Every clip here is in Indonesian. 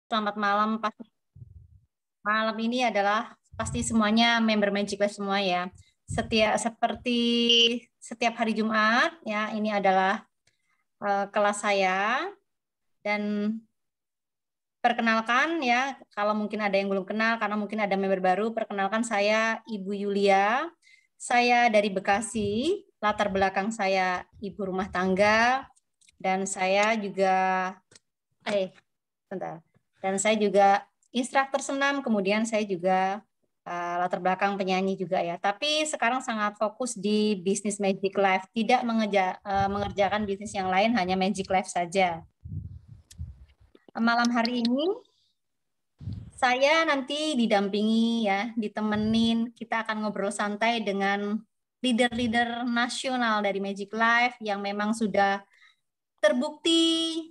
Selamat malam. Malam ini adalah pasti semuanya member Magic Life semua ya. Setiap hari Jumat ya, ini adalah kelas saya dan perkenalkan ya, kalau mungkin ada yang belum kenal karena mungkin ada member baru, perkenalkan saya Ibu Yulia. Saya dari Bekasi, latar belakang saya ibu rumah tangga dan saya juga bentar. Dan saya juga instruktur senam, kemudian saya juga latar belakang penyanyi juga ya. Tapi sekarang sangat fokus di bisnis Magic Life, tidak mengerjakan bisnis yang lain, hanya Magic Life saja. Malam hari ini saya nanti didampingi ya, ditemenin, kita akan ngobrol santai dengan leader-leader nasional dari Magic Life yang memang sudah terbukti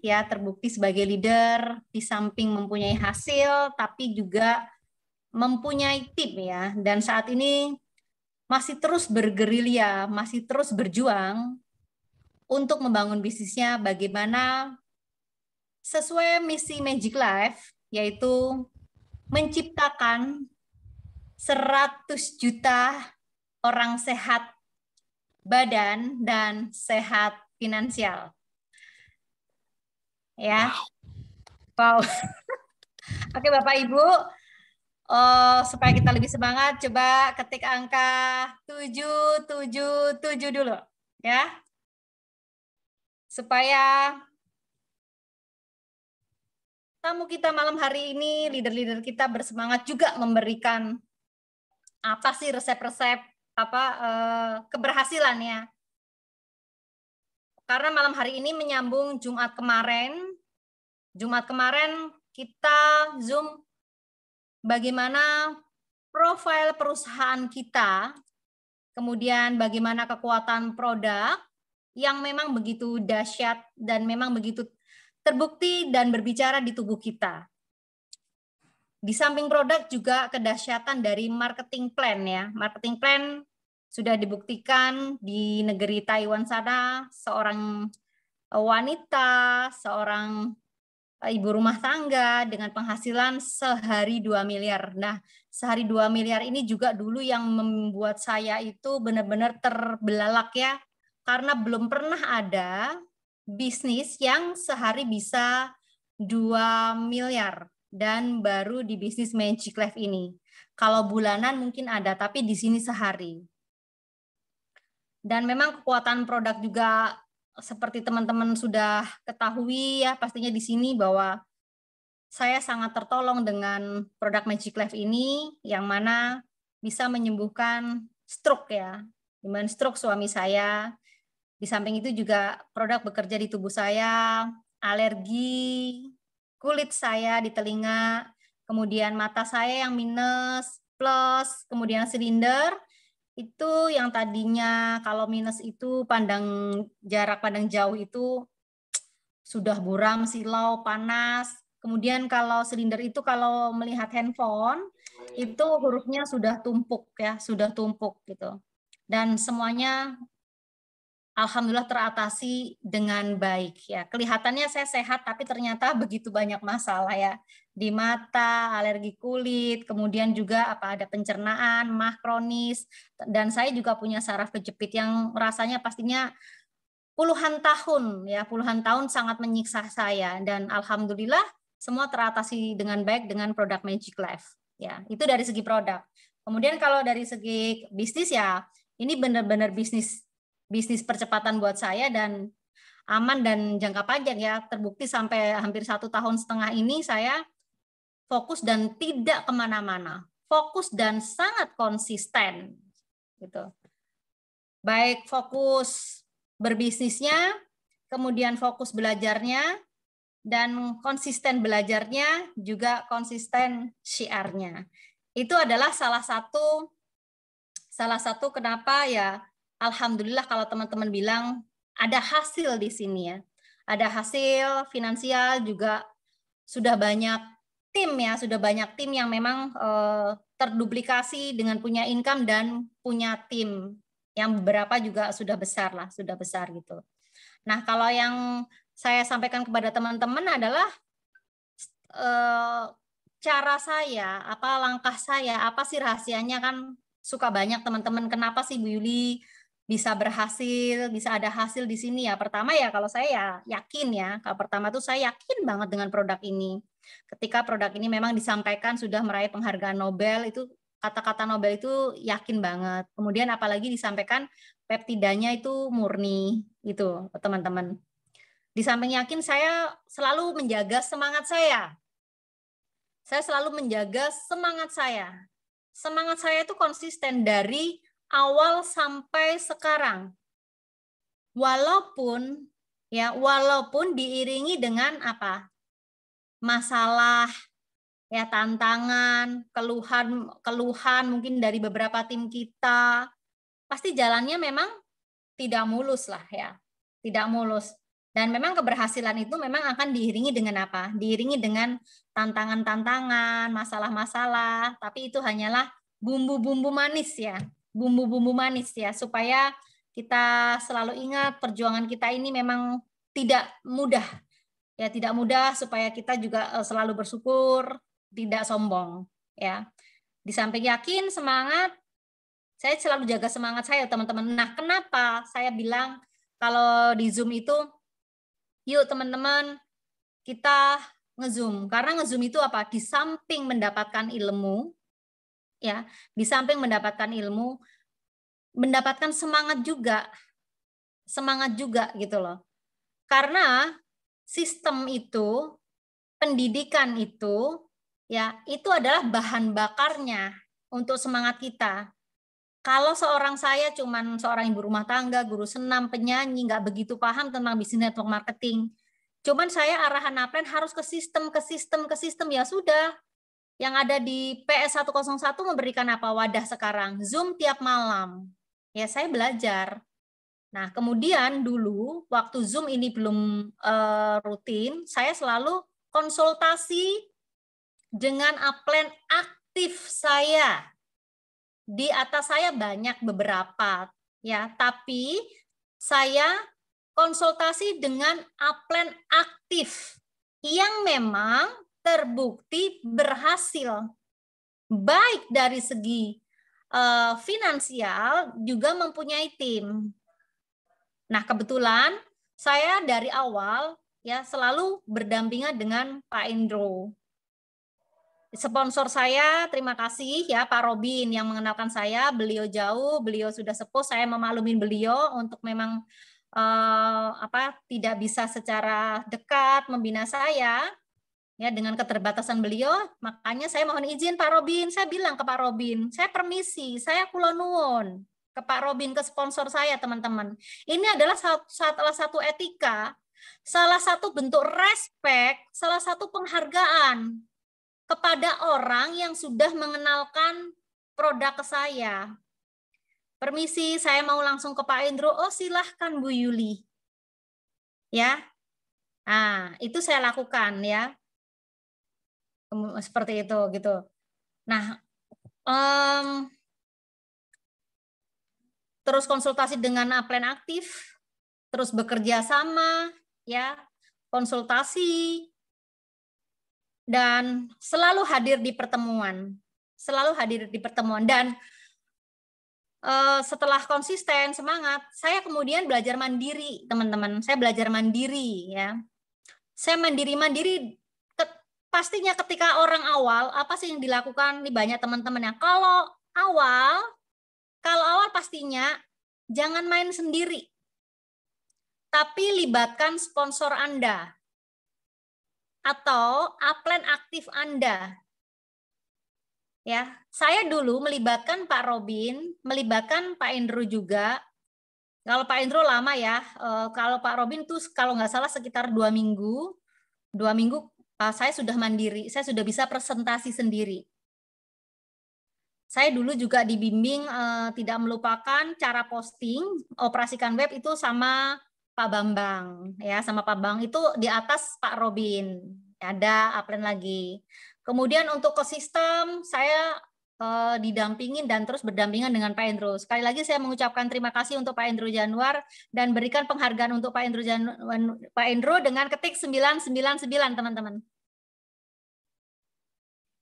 sebagai leader di samping mempunyai hasil tapi juga mempunyai tim ya, dan saat ini masih terus bergerilya, masih terus berjuang untuk membangun bisnisnya bagaimana sesuai misi Magic Life, yaitu menciptakan 100 juta orang sehat badan dan sehat finansial. Ya. Wow. Oke, Bapak Ibu, supaya kita lebih semangat, coba ketik angka 777 dulu, ya. Supaya tamu kita malam hari ini, leader-leader kita bersemangat juga memberikan apa sih resep-resep keberhasilannya. Karena malam hari ini menyambung Jumat kemarin. Jumat kemarin kita Zoom bagaimana profil perusahaan kita, kemudian bagaimana kekuatan produk yang memang begitu dahsyat dan memang begitu terbukti dan berbicara di tubuh kita. Di samping produk juga kedahsyatan dari marketing plan ya. Marketing plan sudah dibuktikan di negeri Taiwan sana, seorang wanita, seorang ibu rumah tangga dengan penghasilan sehari 2 miliar. Nah, sehari 2 miliar ini juga dulu yang membuat saya itu benar-benar terbelalak ya, karena belum pernah ada bisnis yang sehari bisa 2 miliar dan baru di bisnis Magic Life ini. Kalau bulanan mungkin ada, tapi di sini sehari. Dan memang kekuatan produk juga seperti teman-teman sudah ketahui ya pastinya di sini bahwa saya sangat tertolong dengan produk Magic Life ini yang mana bisa menyembuhkan stroke ya. Dimana stroke suami saya. Di samping itu juga produk bekerja di tubuh saya, alergi, kulit saya di telinga, kemudian mata saya yang minus, plus, kemudian silinder, itu yang tadinya kalau minus itu jarak pandang jauh itu sudah buram, silau, panas. Kemudian kalau silinder itu kalau melihat handphone itu hurufnya sudah tumpuk ya, sudah tumpuk gitu. Dan semuanya alhamdulillah teratasi dengan baik ya. Kelihatannya saya sehat tapi ternyata begitu banyak masalah ya. Di mata, alergi kulit, kemudian juga ada pencernaan, mah kronis, dan saya juga punya saraf kejepit yang rasanya pastinya puluhan tahun ya, puluhan tahun sangat menyiksa saya, dan alhamdulillah semua teratasi dengan baik dengan produk Magic Life ya. Itu dari segi produk. Kemudian kalau dari segi bisnis ya, ini benar-benar bisnis percepatan buat saya dan aman dan jangka panjang ya. Terbukti sampai hampir 1,5 tahun ini saya fokus dan tidak kemana-mana, fokus dan sangat konsisten gitu. Baik fokus berbisnisnya, kemudian fokus belajarnya, dan konsisten belajarnya, juga konsisten syiarnya. Itu adalah salah satu kenapa ya, alhamdulillah kalau teman-teman bilang ada hasil di sini ya. Ada hasil finansial, juga sudah banyak tim ya, sudah banyak tim yang memang terduplikasi dengan punya income dan punya tim yang beberapa juga sudah besar gitu. Nah, kalau yang saya sampaikan kepada teman-teman adalah cara saya, apa langkah saya, apa sih rahasianya, kan suka banyak teman-teman, kenapa sih Bu Yuli bisa berhasil, bisa ada hasil di sini ya. Pertama ya kalau saya ya yakin ya, kalau pertama tuh saya yakin banget dengan produk ini. Ketika produk ini memang disampaikan sudah meraih penghargaan Nobel, itu kata-kata Nobel itu yakin banget. Kemudian apalagi disampaikan peptidanya itu murni, itu teman-teman. Di samping yakin, saya selalu menjaga semangat saya. Saya selalu menjaga semangat saya. Semangat saya itu konsisten dari awal sampai sekarang. Walaupun diiringi dengan apa? Masalah, ya tantangan, keluhan mungkin dari beberapa tim kita. Pasti jalannya memang tidak mulus lah ya. Tidak mulus. Dan memang keberhasilan itu memang akan diiringi dengan apa? Diiringi dengan tantangan-tantangan, masalah-masalah, tapi itu hanyalah bumbu-bumbu manis ya. Bumbu-bumbu manis ya, supaya kita selalu ingat perjuangan kita ini memang tidak mudah. Ya, tidak mudah, supaya kita juga selalu bersyukur, tidak sombong ya. Di samping yakin, semangat, saya selalu jaga semangat saya, teman-teman. Nah, kenapa saya bilang kalau di Zoom itu, yuk teman-teman, kita nge-Zoom. Karena nge-Zoom itu apa? Di samping mendapatkan ilmu, ya, di samping mendapatkan ilmu, mendapatkan semangat juga gitu loh. Karena sistem itu, pendidikan itu, ya, itu adalah bahan bakarnya untuk semangat kita. Kalau saya cuman seorang ibu rumah tangga, guru senam, penyanyi, nggak begitu paham tentang bisnis network marketing. Cuman saya arahan upline harus ke sistem, ya sudah. Yang ada di PS101 memberikan apa? Wadah sekarang, Zoom tiap malam. Ya, saya belajar. Nah, kemudian dulu, waktu Zoom ini belum rutin, saya selalu konsultasi dengan upline aktif saya. Di atas saya banyak beberapa ya, tapi saya konsultasi dengan upline aktif yang memang terbukti berhasil, baik dari segi finansial juga mempunyai tim. Nah, kebetulan saya dari awal ya selalu berdampingan dengan Pak Indro. Sponsor saya, terima kasih ya Pak Robin yang mengenalkan saya. Beliau jauh, beliau sudah sepuh. Saya memaklumin beliau untuk memang tidak bisa secara dekat membina saya ya dengan keterbatasan beliau. Makanya saya mohon izin Pak Robin. Saya bilang ke Pak Robin, saya permisi, saya kula nuwun ke Pak Robin, ke sponsor saya teman-teman. Ini adalah salah satu etika, salah satu bentuk respect, salah satu penghargaan kepada orang yang sudah mengenalkan produk ke saya. Permisi, saya mau langsung ke Pak Indro. Oh, silahkan Bu Yuli. Ya. Nah, itu saya lakukan ya. Seperti itu gitu. Nah, terus konsultasi dengan upline aktif, terus bekerja sama ya, konsultasi, dan selalu hadir di pertemuan. Dan setelah konsisten, semangat, saya kemudian belajar mandiri, teman-teman. Saya belajar mandiri ya. Saya mandiri. Pastinya ketika orang awal, apa sih yang dilakukan? Nih banyak teman-teman yang kalau awal pastinya jangan main sendiri. Tapi libatkan sponsor Anda atau upline aktif Anda. Ya, saya dulu melibatkan Pak Robin, melibatkan Pak Indro juga. Kalau Pak Indro lama ya, kalau Pak Robin tuh kalau nggak salah sekitar 2 minggu. 2 minggu saya sudah mandiri, saya sudah bisa presentasi sendiri. Saya dulu juga dibimbing tidak melupakan cara posting, operasikan web itu sama Pak Bambang ya, sama Pak Bambang itu di atas Pak Robin. Ada upline lagi. Kemudian untuk ke sistem saya didampingin dan terus berdampingan dengan Pak Indro. Sekali lagi saya mengucapkan terima kasih untuk Pak Indro Januar dan berikan penghargaan untuk Pak Indro dengan ketik 999 teman-teman.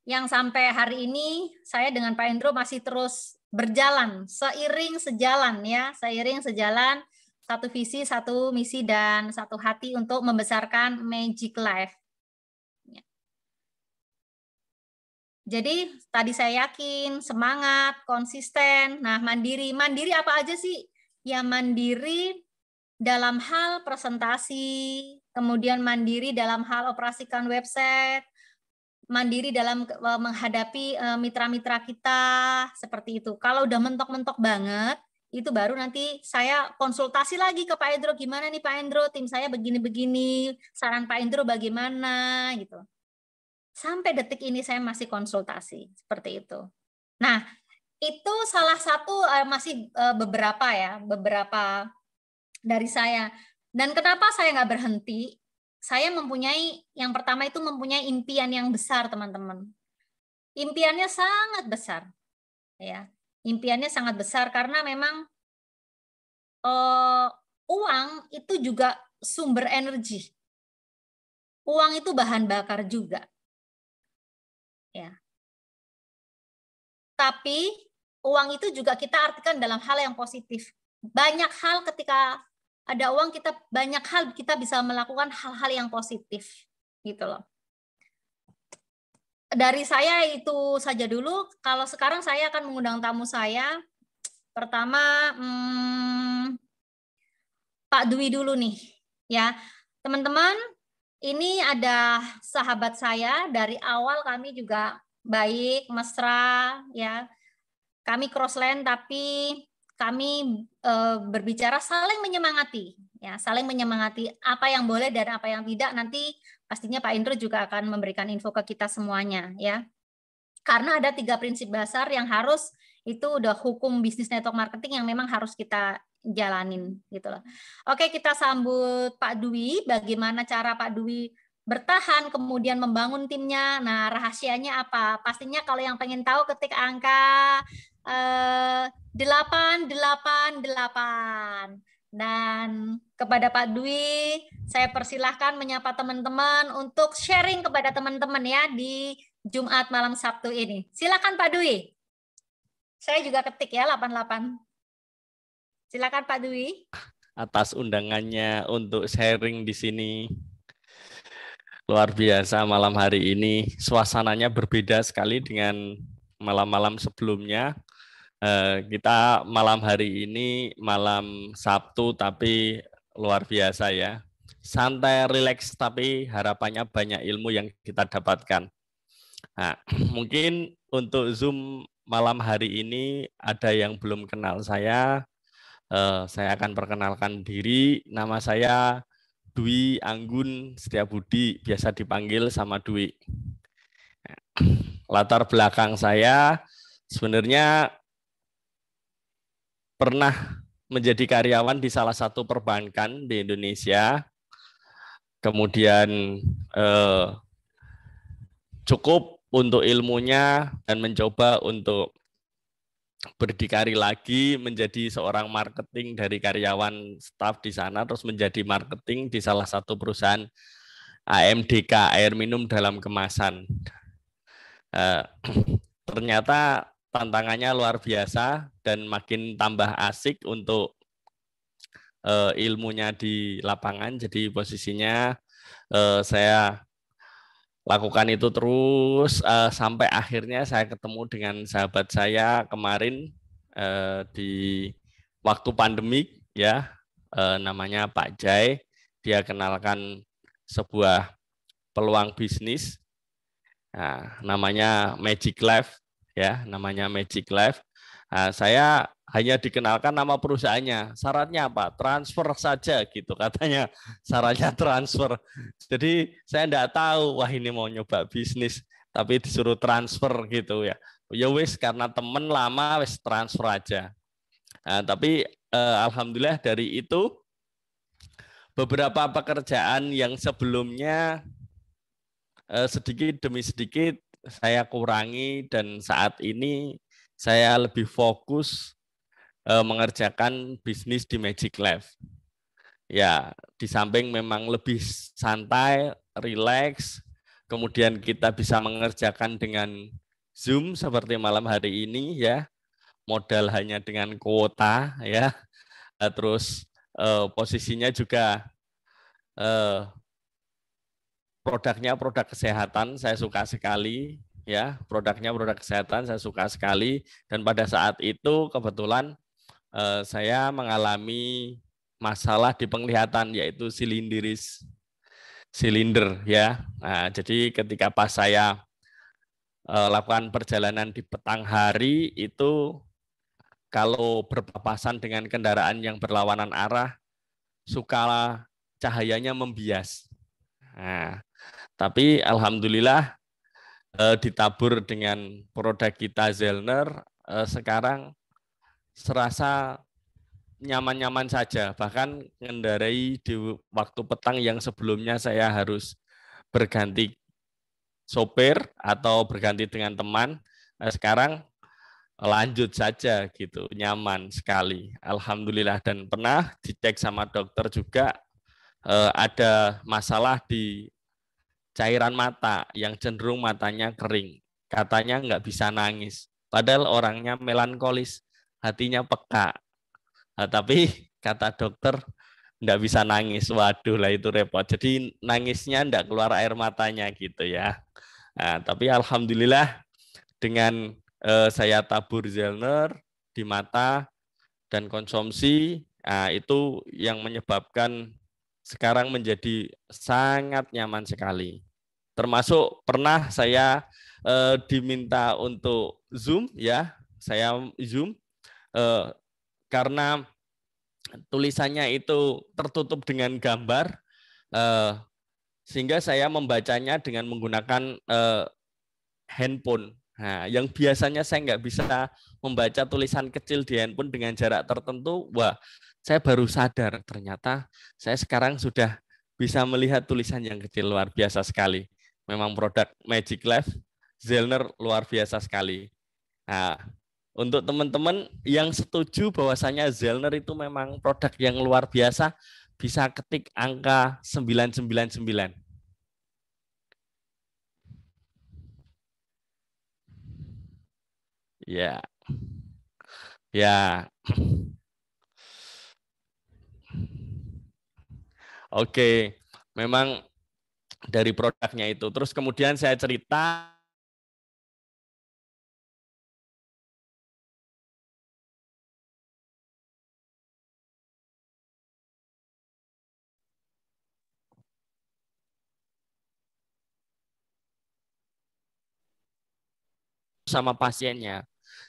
yang sampai hari ini saya dengan Pak Indro masih terus berjalan, seiring sejalan, satu visi, satu misi, dan satu hati untuk membesarkan Magic Life. Jadi tadi saya yakin, semangat, konsisten. Nah, mandiri. Mandiri apa aja sih? Ya mandiri dalam hal presentasi, kemudian mandiri dalam hal operasikan website, mandiri dalam menghadapi mitra-mitra kita, seperti itu. Kalau udah mentok-mentok banget, itu baru nanti saya konsultasi lagi ke Pak Endro, gimana nih Pak Endro, tim saya begini-begini, saran Pak Endro bagaimana, gitu. Sampai detik ini saya masih konsultasi, seperti itu. Nah, itu salah satu masih beberapa dari saya. Dan kenapa saya nggak berhenti? Saya yang pertama itu mempunyai impian yang besar, teman-teman. Impiannya sangat besar, ya. Impiannya sangat besar karena memang uang itu juga sumber energi. Uang itu bahan bakar juga, ya. Tapi uang itu juga kita artikan dalam hal yang positif. Banyak hal ketika ada uang banyak hal kita bisa melakukan hal-hal yang positif, gitu loh. Dari saya itu saja dulu. Kalau sekarang saya akan mengundang tamu saya. Pertama Pak Dwi dulu nih, ya teman-teman. Ini ada sahabat saya dari awal, kami juga baik, mesra, ya. Kami crossland tapi kami berbicara saling menyemangati, ya, saling menyemangati apa yang boleh dan apa yang tidak. Nanti pastinya Pak Indro juga akan memberikan info ke kita semuanya, ya. Karena ada 3 prinsip dasar yang harus, itu udah hukum bisnis network marketing yang memang harus kita jalanin, gitu loh. Oke, kita sambut Pak Dwi. Bagaimana cara Pak Dwi bertahan kemudian membangun timnya? Nah, rahasianya apa? Pastinya kalau yang pengen tahu ketik angka 888. Dan kepada Pak Dwi, saya persilahkan menyapa teman-teman untuk sharing kepada teman-teman ya di Jumat malam Sabtu ini. Silakan Pak Dwi. Saya juga ketik ya 88. Silakan Pak Dwi. Atas undangannya untuk sharing di sini. Luar biasa malam hari ini. Suasananya berbeda sekali dengan malam-malam sebelumnya. Kita malam hari ini malam Sabtu tapi luar biasa ya. Santai, rileks tapi harapannya banyak ilmu yang kita dapatkan. Nah, mungkin untuk Zoom malam hari ini ada yang belum kenal saya akan perkenalkan diri. Nama saya Dwi Anggun Setiabudi, biasa dipanggil sama Dwi. Latar belakang saya sebenarnya pernah menjadi karyawan di salah satu perbankan di Indonesia. Kemudian cukup untuk ilmunya dan mencoba untuk berdikari lagi menjadi seorang marketing dari karyawan staf di sana, terus menjadi marketing di salah satu perusahaan AMDK, air minum dalam kemasan. Ternyata tantangannya luar biasa dan makin tambah asik untuk ilmunya di lapangan. Jadi posisinya saya lakukan itu terus sampai akhirnya saya ketemu dengan sahabat saya kemarin di waktu pandemik ya, namanya Pak Jai. Dia kenalkan sebuah peluang bisnis, namanya Magic Life ya, namanya Magic Life. Saya hanya dikenalkan nama perusahaannya. Syaratnya apa? Transfer saja gitu katanya. Syaratnya transfer. Jadi saya enggak tahu, wah ini mau nyoba bisnis tapi disuruh transfer gitu ya. Ya wis karena temen lama wis transfer aja. Tapi alhamdulillah dari itu beberapa pekerjaan yang sebelumnya sedikit demi sedikit saya kurangi dan saat ini saya lebih fokus mengerjakan bisnis di Magic Life. Ya, di samping memang lebih santai, rileks, kemudian kita bisa mengerjakan dengan Zoom seperti malam hari ini ya, modal hanya dengan kuota ya. Terus posisinya juga produknya produk kesehatan, saya suka sekali ya, produknya produk kesehatan saya suka sekali, dan pada saat itu kebetulan saya mengalami masalah di penglihatan yaitu silinder ya. Nah, jadi ketika pas saya lakukan perjalanan di petang hari itu, kalau berpapasan dengan kendaraan yang berlawanan arah suka cahayanya membias. Nah, tapi alhamdulillah ditabur dengan produk kita Zellner, sekarang serasa nyaman-nyaman saja. Bahkan mengendarai di waktu petang yang sebelumnya saya harus berganti sopir atau berganti dengan teman, sekarang lanjut saja gitu, nyaman sekali. Alhamdulillah, dan pernah dicek sama dokter juga ada masalah di cairan mata yang cenderung matanya kering. Katanya nggak bisa nangis. Padahal orangnya melankolis, hatinya peka. Nah, tapi kata dokter nggak bisa nangis. Waduh lah itu repot. Jadi nangisnya nggak keluar air matanya gitu ya. Nah, tapi alhamdulillah dengan saya tabur Zellner di mata dan konsumsi, nah, itu yang menyebabkan sekarang menjadi sangat nyaman sekali. Termasuk pernah saya diminta untuk Zoom ya, saya Zoom karena tulisannya itu tertutup dengan gambar, sehingga saya membacanya dengan menggunakan handphone. Nah, yang biasanya saya nggak bisa membaca tulisan kecil di handphone dengan jarak tertentu, wah, saya baru sadar ternyata saya sekarang sudah bisa melihat tulisan yang kecil, luar biasa sekali. Memang produk Magic Life Zellner luar biasa sekali. Nah, untuk teman-teman yang setuju bahwasanya Zellner itu memang produk yang luar biasa, bisa ketik angka 999. Ya. Ya. Oke, memang dari produknya itu. Terus kemudian saya cerita sama pasiennya.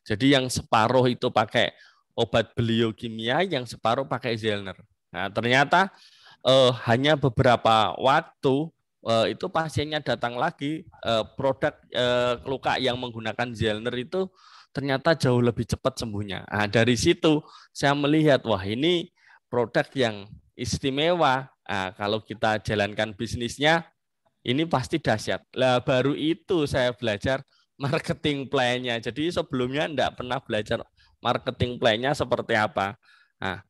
Jadi yang separuh itu pakai obat biokimia, yang separuh pakai Zellner. Nah, ternyata hanya beberapa waktu itu pasiennya datang lagi, produk luka yang menggunakan Zellner itu ternyata jauh lebih cepat sembuhnya. Nah, dari situ saya melihat, wah ini produk yang istimewa. Nah, kalau kita jalankan bisnisnya, ini pasti dahsyat. Lah baru itu saya belajar marketing plan-nya. Jadi sebelumnya enggak pernah belajar marketing plan-nya seperti apa. Nah,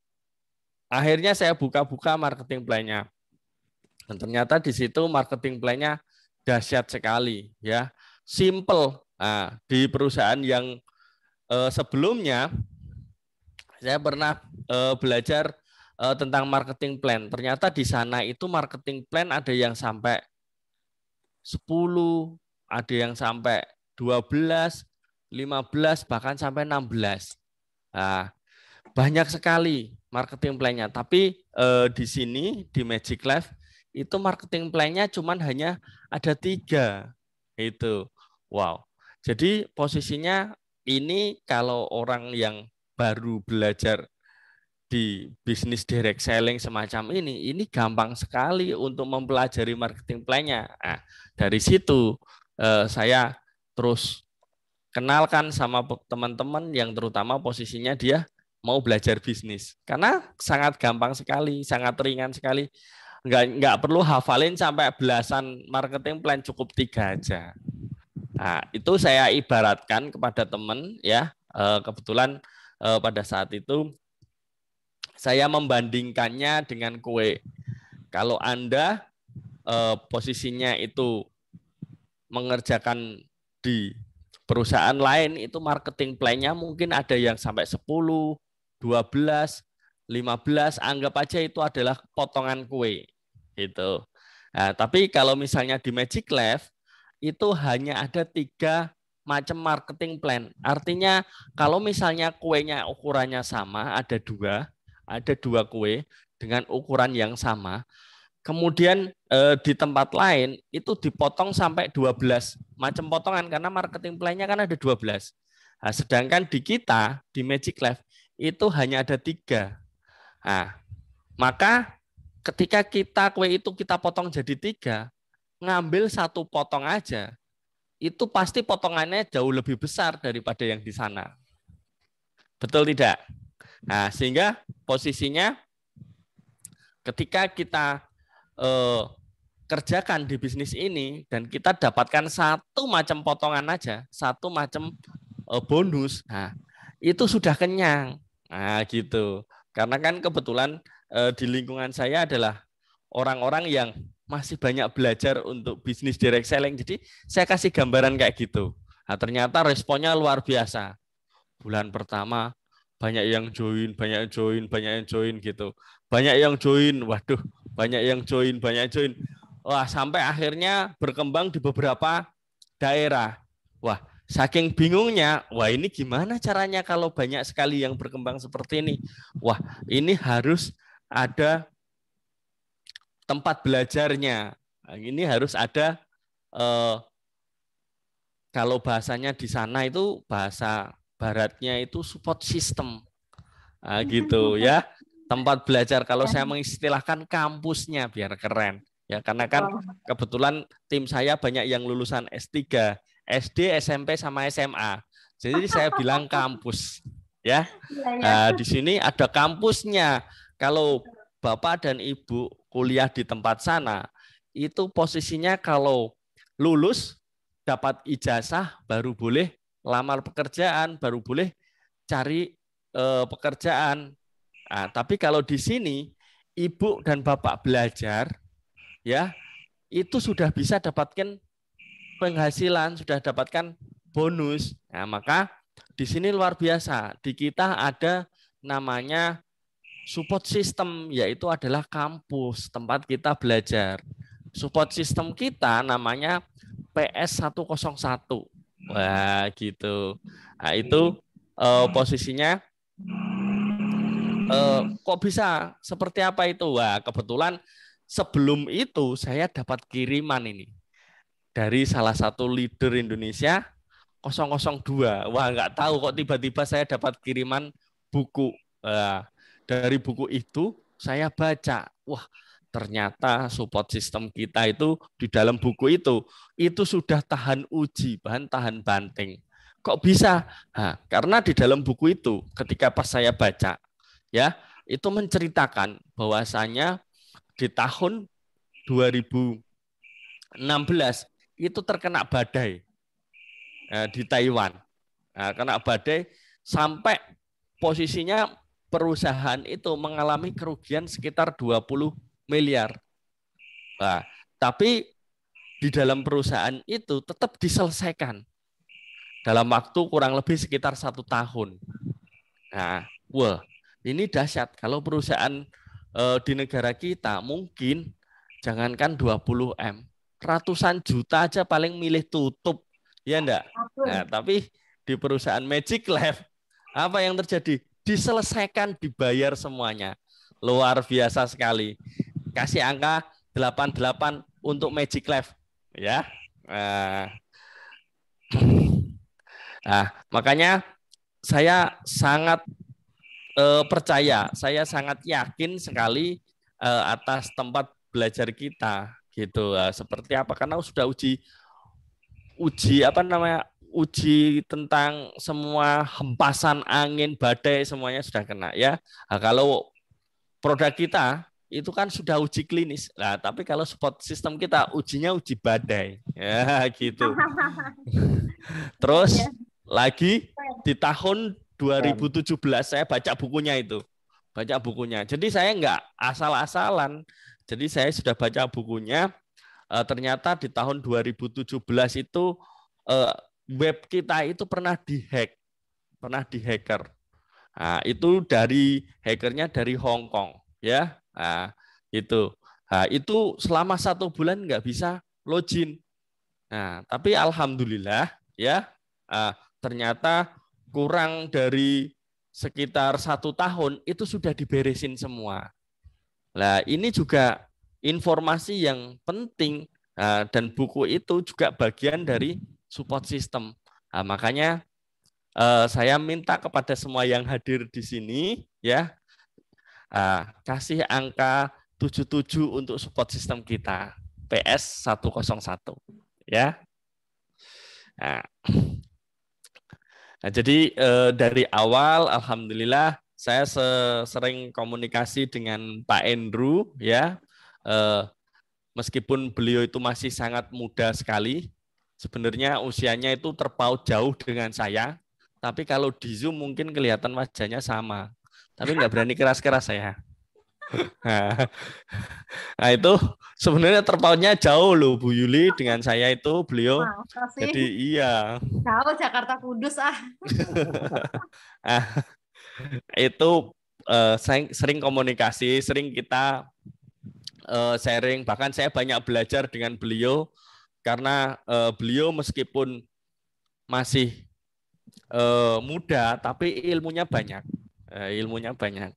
akhirnya saya buka-buka marketing plan-nya. Dan ternyata di situ marketing plan-nya dahsyat sekali ya. Simple. Nah, di perusahaan yang sebelumnya saya pernah belajar tentang marketing plan. Ternyata di sana itu marketing plan ada yang sampai 10, ada yang sampai 12, 15, bahkan sampai 16. Nah, banyak sekali marketing plan-nya. Tapi di sini, di Magic Life, itu marketing plan-nya cuman hanya ada 3. Itu. Wow. Jadi posisinya ini kalau orang yang baru belajar di bisnis direct selling semacam ini gampang sekali untuk mempelajari marketing plan-nya. Nah, dari situ saya terus kenalkan sama teman-teman yang terutama posisinya dia mau belajar bisnis. Karena sangat gampang sekali, sangat ringan sekali. Nggak perlu hafalin sampai belasan marketing plan, cukup 3 aja. Nah, itu saya ibaratkan kepada teman ya. Kebetulan pada saat itu saya membandingkannya dengan kue. Kalau Anda posisinya itu mengerjakan di perusahaan lain itu marketing plan-nya mungkin ada yang sampai 10, 12, 15, anggap aja itu adalah potongan kue gitu. Nah, tapi kalau misalnya di Magic Lab itu hanya ada 3 macam marketing plan. Artinya kalau misalnya kuenya ukurannya sama, ada dua kue dengan ukuran yang sama. Kemudian di tempat lain itu dipotong sampai 12 macam potongan karena marketing plan-nya kan ada 12. Nah, sedangkan di kita di Magic Lab itu hanya ada 3. Nah, maka ketika kue itu kita potong jadi 3, ngambil 1 potong aja, itu pasti potongannya jauh lebih besar daripada yang di sana. Betul tidak? Nah, sehingga posisinya ketika kita kerjakan di bisnis ini dan kita dapatkan 1 macam potongan aja, 1 macam bonus, nah itu sudah kenyang. Nah gitu. Karena kan kebetulan di lingkungan saya adalah orang-orang yang masih banyak belajar untuk bisnis direct selling. Jadi saya kasih gambaran kayak gitu. Nah, ternyata responnya luar biasa. Bulan pertama banyak yang join gitu. Banyak yang join, waduh, banyak yang join. Wah, sampai akhirnya berkembang di beberapa daerah. Wah, saking bingungnya, wah ini gimana caranya kalau banyak sekali yang berkembang seperti ini? Wah, ini harus ada tempat belajarnya. Ini harus ada, kalau bahasanya di sana itu bahasa baratnya itu support system. Nah, gitu ya. Tempat belajar, kalau saya mengistilahkan kampusnya biar keren. Ya, karena kan kebetulan tim saya banyak yang lulusan S3, SD, SMP sama SMA. Jadi saya bilang kampus, ya. Nah, di sini ada kampusnya. Kalau Bapak dan Ibu kuliah di tempat sana, itu posisinya kalau lulus dapat ijazah baru boleh lamar pekerjaan, baru boleh cari pekerjaan. Nah, tapi kalau di sini Ibu dan Bapak belajar, ya itu sudah bisa dapatkan penghasilan, sudah dapatkan bonus. Nah, maka di sini luar biasa. Di kita ada namanya support system, yaitu adalah kampus, tempat kita belajar. Support system kita namanya PS101. Wah, gitu. Nah, itu posisinya kok bisa seperti apa itu? Wah, kebetulan sebelum itu saya dapat kiriman ini dari salah satu leader Indonesia 002. Wah, nggak tahu kok tiba-tiba saya dapat kiriman buku. Dari buku itu saya baca, wah ternyata support system kita itu di dalam buku itu sudah tahan uji, bahan tahan banting. Kok bisa? Nah, karena di dalam buku itu ketika pas saya baca, ya itu menceritakan bahwasanya di tahun 2016 itu terkena badai di Taiwan. Nah, kena badai sampai posisinya perusahaan itu mengalami kerugian sekitar 20 miliar. Nah, tapi di dalam perusahaan itu tetap diselesaikan dalam waktu kurang lebih sekitar 1 tahun. Nah, wah, ini dahsyat. Kalau perusahaan di negara kita mungkin jangankan 20 M, ratusan juta aja paling milih tutup, ya enggak? Nah, tapi di perusahaan Magic Lab, apa yang terjadi? Diselesaikan, dibayar semuanya. Luar biasa sekali. Kasih angka 88 untuk Magic Lab, ya. Nah, makanya saya sangat percaya, saya sangat yakin sekali atas tempat belajar kita gitu. Seperti apa? Karena sudah uji uji tentang semua hempasan angin, badai, semuanya sudah kena ya. Nah, kalau produk kita itu kan sudah uji klinis. Nah, tapi kalau support system kita ujinya uji badai. Ya, gitu. Terus lagi di tahun 2017 saya baca bukunya itu. Baca bukunya. Jadi saya enggak asal-asalan. Jadi saya sudah baca bukunya. ternyata di tahun 2017 itu web kita itu pernah dihacker. Nah, itu dari hackernya dari Hong Kong, ya. Nah, itu. Nah, itu selama 1 bulan nggak bisa login. Nah, tapi alhamdulillah, ya, ternyata kurang dari sekitar 1 tahun itu sudah diberesin semua. Nah, ini juga informasi yang penting, dan buku itu juga bagian dari support system. Nah, makanya saya minta kepada semua yang hadir di sini, ya, kasih angka 77 untuk support system kita, PS 101, ya. Nah, jadi dari awal alhamdulillah saya sering komunikasi dengan Pak Andrew, ya. Meskipun beliau itu masih sangat muda sekali, sebenarnya usianya itu terpaut jauh dengan saya, tapi kalau di Zoom mungkin kelihatan wajahnya sama, tapi nggak berani keras-keras saya. Nah, itu sebenarnya terpautnya jauh loh Bu Yuli dengan saya itu beliau. Jadi iya. Jauh Jakarta Kudus Itu saya sering komunikasi, sering kita sharing, bahkan saya banyak belajar dengan beliau karena beliau meskipun masih muda tapi ilmunya banyak.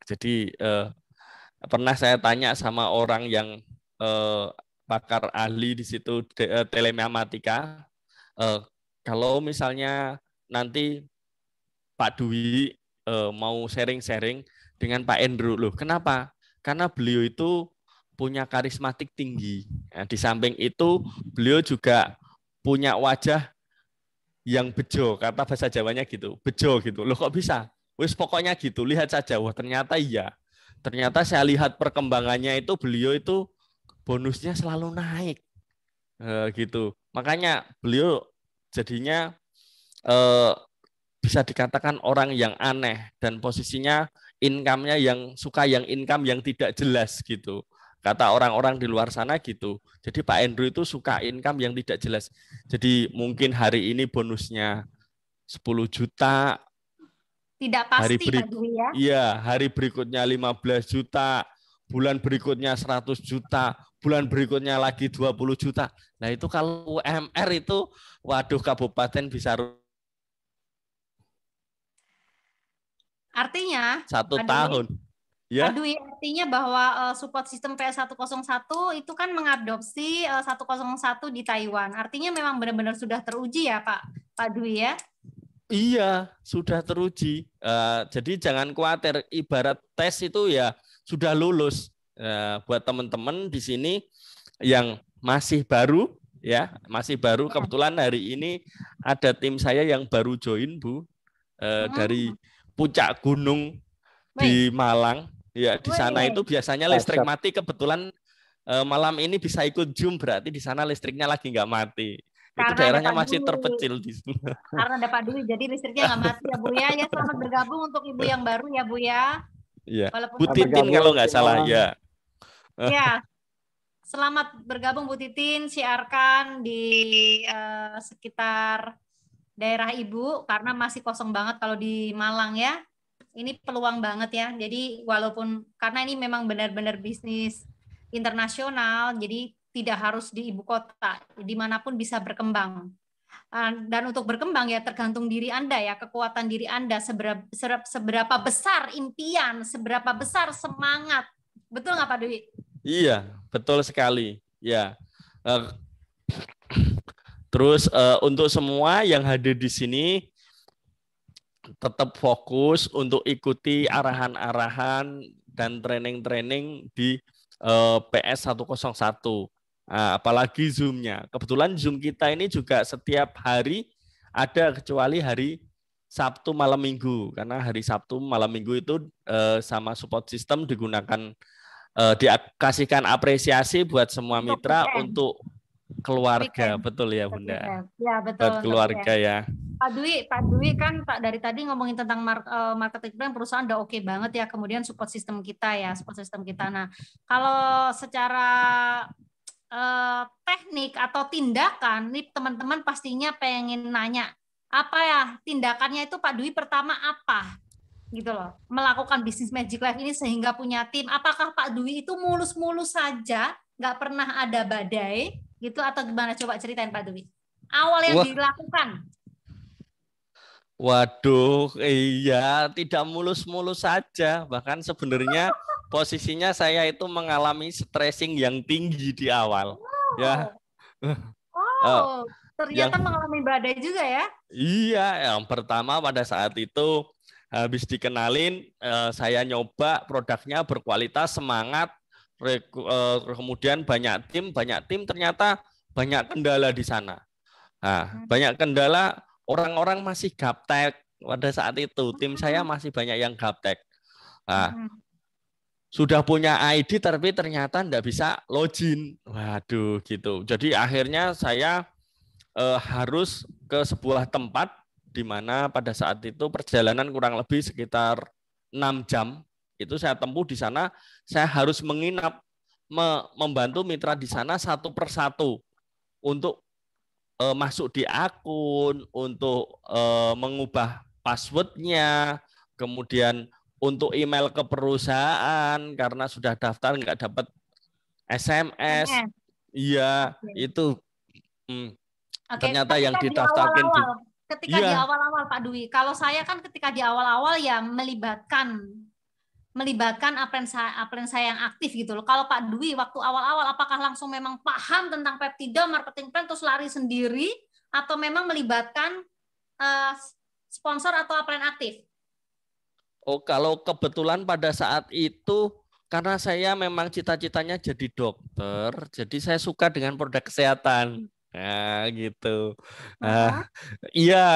Jadi pernah saya tanya sama orang yang pakar ahli di situ telematika, kalau misalnya nanti Pak Dwi mau sharing-sharing dengan Pak Andrew, loh kenapa? Karena beliau itu punya karismatik tinggi. Nah, di samping itu beliau juga punya wajah yang bejo, kata bahasa Jawanya gitu, bejo gitu. Loh kok bisa? Wis pokoknya gitu, lihat saja. Wah ternyata iya. Ternyata saya lihat perkembangannya itu beliau itu bonusnya selalu naik. Gitu. Makanya beliau jadinya bisa dikatakan orang yang aneh dan posisinya income-nya yang suka yang income yang tidak jelas gitu. Kata orang-orang di luar sana gitu. Jadi Pak Andrew itu suka income yang tidak jelas. Jadi mungkin hari ini bonusnya 10 juta. Tidak pasti Pak Dwi ya. Iya, hari berikutnya 15 juta, bulan berikutnya 100 juta, bulan berikutnya lagi 20 juta. Nah, itu kalau UMR itu waduh kabupaten bisa artinya 1 tahun. Ya. Pak Dwi, artinya bahwa support system PS101 itu kan mengadopsi 101 di Taiwan. Artinya memang benar-benar sudah teruji ya Pak Dwi ya? Iya, sudah teruji. Jadi jangan khawatir, ibarat tes itu ya sudah lulus. Buat teman-teman di sini yang masih baru, ya masih baru. Kebetulan hari ini ada tim saya yang baru join Bu, dari puncak gunung di Malang. Ya, di sana itu biasanya listrik mati. Kebetulan malam ini bisa ikut Zoom, berarti di sana listriknya lagi nggak mati. Itu daerahnya masih terpencil di sana. Karena ada Pak Dwi, jadi listriknya nggak mati ya Bu ya. Ya selamat bergabung untuk ibu yang baru ya Bu ya. Iya. Bu Titin kalau nggak salah ya. Ya. Selamat bergabung Bu Titin, siarkan di sekitar daerah Ibu karena masih kosong banget kalau di Malang ya. Ini peluang banget ya. Jadi walaupun karena ini memang benar-benar bisnis internasional, jadi tidak harus di ibu kota, dimanapun bisa berkembang. Dan untuk berkembang ya tergantung diri Anda ya, kekuatan diri Anda, seberapa besar impian, seberapa besar semangat. Betul nggak Pak Dwi? Iya, betul sekali. Ya. Terus untuk semua yang hadir di sini, tetap fokus untuk ikuti arahan-arahan dan training-training di PS 101. Apalagi Zoom-nya. Kebetulan Zoom kita ini juga setiap hari ada kecuali hari Sabtu malam Minggu. Karena hari Sabtu malam Minggu itu sama support system digunakan, dikasihkan apresiasi buat semua mitra untuk keluarga. Betul ya Bunda? Ya betul. Buat keluarga ya. Pak Dwi kan dari tadi ngomongin tentang marketing plan perusahaan udah oke banget ya. Kemudian support system kita ya, support system kita. Nah, kalau secara teknik atau tindakan, nih teman-teman pastinya pengen nanya, apa ya tindakannya itu Pak Dwi pertama apa? Gitu loh. Melakukan bisnis Magic Life ini sehingga punya tim. Apakah Pak Dwi itu mulus-mulus saja, nggak pernah ada badai, gitu atau gimana? Coba ceritain Pak Dwi. Awal yang Wah, dilakukan. waduh, iya, tidak mulus-mulus saja. Bahkan sebenarnya posisinya saya itu mengalami stressing yang tinggi di awal. Ya, Eh, Oh, yang ternyata mengalami badai juga ya? iya, yang pertama pada saat itu habis dikenalin, saya nyoba produknya berkualitas, semangat, kemudian banyak tim ternyata banyak kendala di sana. Nah, banyak kendala, orang-orang masih gaptek pada saat itu. Tim saya masih banyak yang gaptek. Nah, sudah punya ID tapi ternyata tidak bisa login. Waduh, gitu. Jadi akhirnya saya harus ke sebuah tempat di mana pada saat itu perjalanan kurang lebih sekitar 6 jam. Itu saya tempuh di sana, saya harus menginap, membantu mitra di sana satu persatu untuk masuk di akun, untuk mengubah passwordnya, kemudian untuk email ke perusahaan karena sudah daftar nggak dapat SMS. Iya, itu ternyata yang didaftarkan ketika di awal-awal Pak Dwi. Kalau saya kan ketika di awal-awal ya melibatkan upline saya yang aktif gitu loh. Kalau Pak Dwi waktu awal-awal apakah langsung memang paham tentang peptida, marketing plan terus lari sendiri atau memang melibatkan sponsor atau upline aktif? Oh, kalau kebetulan pada saat itu karena saya memang cita-citanya jadi dokter, jadi saya suka dengan produk kesehatan. Nah, gitu. Iya,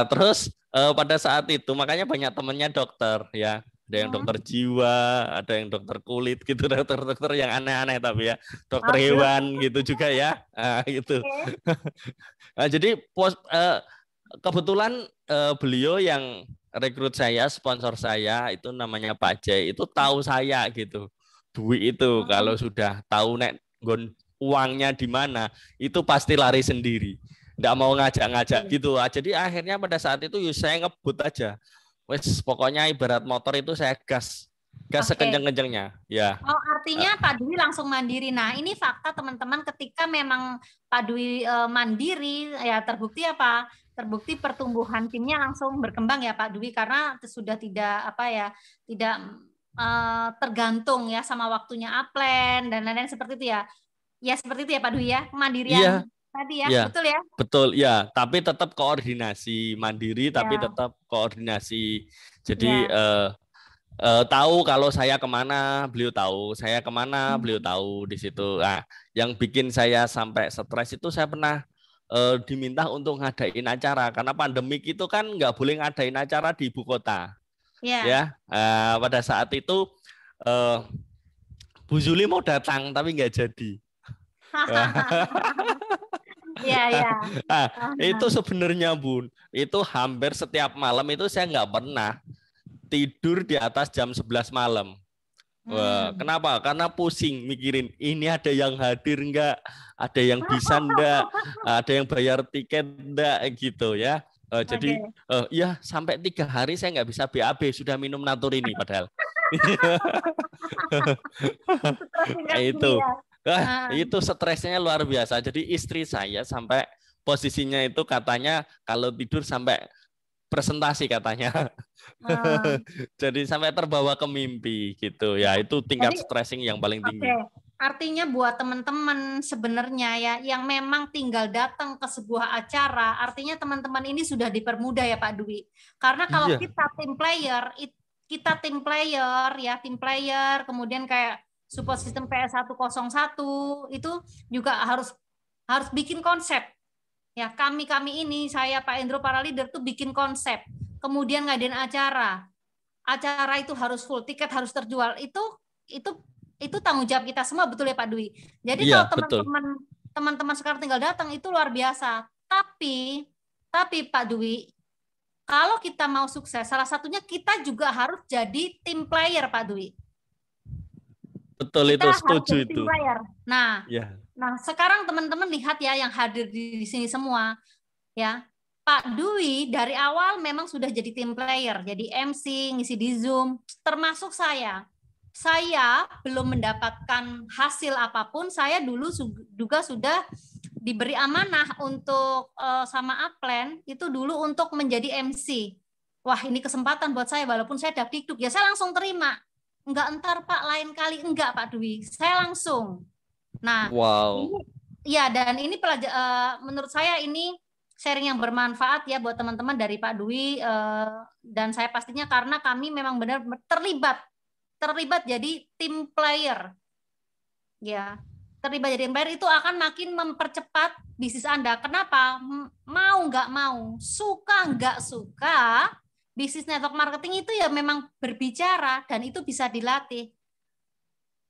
terus pada saat itu makanya banyak temennya dokter ya. Ada yang dokter jiwa, ada yang dokter kulit gitu, dokter-dokter yang aneh-aneh tapi ya, dokter hewan gitu juga ya, gitu. Nah, jadi kebetulan beliau yang rekrut saya, sponsor saya itu namanya Pak Jai, itu tahu saya gitu. Duit itu kalau sudah tahu nek uangnya di mana, itu pasti lari sendiri. Nggak mau ngajak-ngajak gitu. Jadi akhirnya pada saat itu saya ngebut aja. Wes pokoknya ibarat motor itu saya gas sekenceng-kencengnya. Ya. Oh, artinya Pak Dwi langsung mandiri. Nah, ini fakta teman-teman ketika memang Pak Dwi mandiri ya terbukti apa? Terbukti pertumbuhan timnya langsung berkembang ya Pak Dwi karena sudah tidak tidak tergantung ya sama waktunya upline dan lain-lain seperti itu ya. Ya seperti itu ya Pak Dwi ya, kemandirian tadi ya, betul ya? Betul ya, tapi tetap koordinasi mandiri, tapi tetap koordinasi. Jadi tahu kalau saya kemana, beliau tahu. Saya kemana, beliau tahu di situ. Nah, yang bikin saya sampai stres itu saya pernah diminta untuk ngadain acara karena pandemik itu kan nggak boleh ngadain acara di ibu kota. Ya, pada saat itu Bu Zuli mau datang tapi nggak jadi. Itu sebenarnya Bun, itu hampir setiap malam itu saya nggak pernah tidur di atas jam 11 malam. Wah, kenapa? Karena pusing mikirin ini ada yang hadir enggak, ada yang bisa enggak, ada yang bayar tiket enggak gitu ya. Jadi ya sampai 3 hari saya nggak bisa BAB, sudah minum natur ini padahal. Itu stresnya luar biasa. Jadi istri saya sampai posisinya itu katanya kalau tidur sampai presentasi katanya. Jadi sampai terbawa ke mimpi gitu ya. Itu tingkat stressing yang paling tinggi. Artinya buat teman-teman sebenarnya ya yang memang tinggal datang ke sebuah acara, artinya teman-teman ini sudah dipermudah ya Pak Dwi. Karena kalau kita tim player, kemudian kayak support system PS101 itu juga harus bikin konsep. Ya, kami ini saya Pak Endro para leader tuh bikin konsep. Kemudian ngadain acara. Acara itu harus full, tiket harus terjual. Itu tanggung jawab kita semua, betul ya Pak Dwi. Jadi kalau teman-teman sekarang tinggal datang itu luar biasa. Tapi Pak Dwi, kalau kita mau sukses, salah satunya kita juga harus jadi tim player Pak Dwi. Betul, itu setuju itu. Nah, Nah, sekarang teman-teman lihat ya yang hadir di sini semua, ya. Pak Dwi dari awal memang sudah jadi tim player, jadi MC, ngisi di Zoom, termasuk saya. Saya belum mendapatkan hasil apapun, saya dulu juga sudah diberi amanah untuk sama Upland itu dulu untuk menjadi MC. Wah, ini kesempatan buat saya walaupun saya dapdikduk, ya saya langsung terima. Enggak entar Pak, lain kali enggak Pak Dwi. Saya langsung. Nah, Wow. ini ya dan ini menurut saya ini sharing yang bermanfaat ya buat teman-teman dari Pak Dwi dan saya pastinya karena kami memang benar terlibat jadi tim player. Ya. Terlibat jadi tim player itu akan makin mempercepat bisnis Anda. Kenapa? Mau nggak mau, suka nggak suka, bisnis network marketing itu ya memang berbicara dan itu bisa dilatih.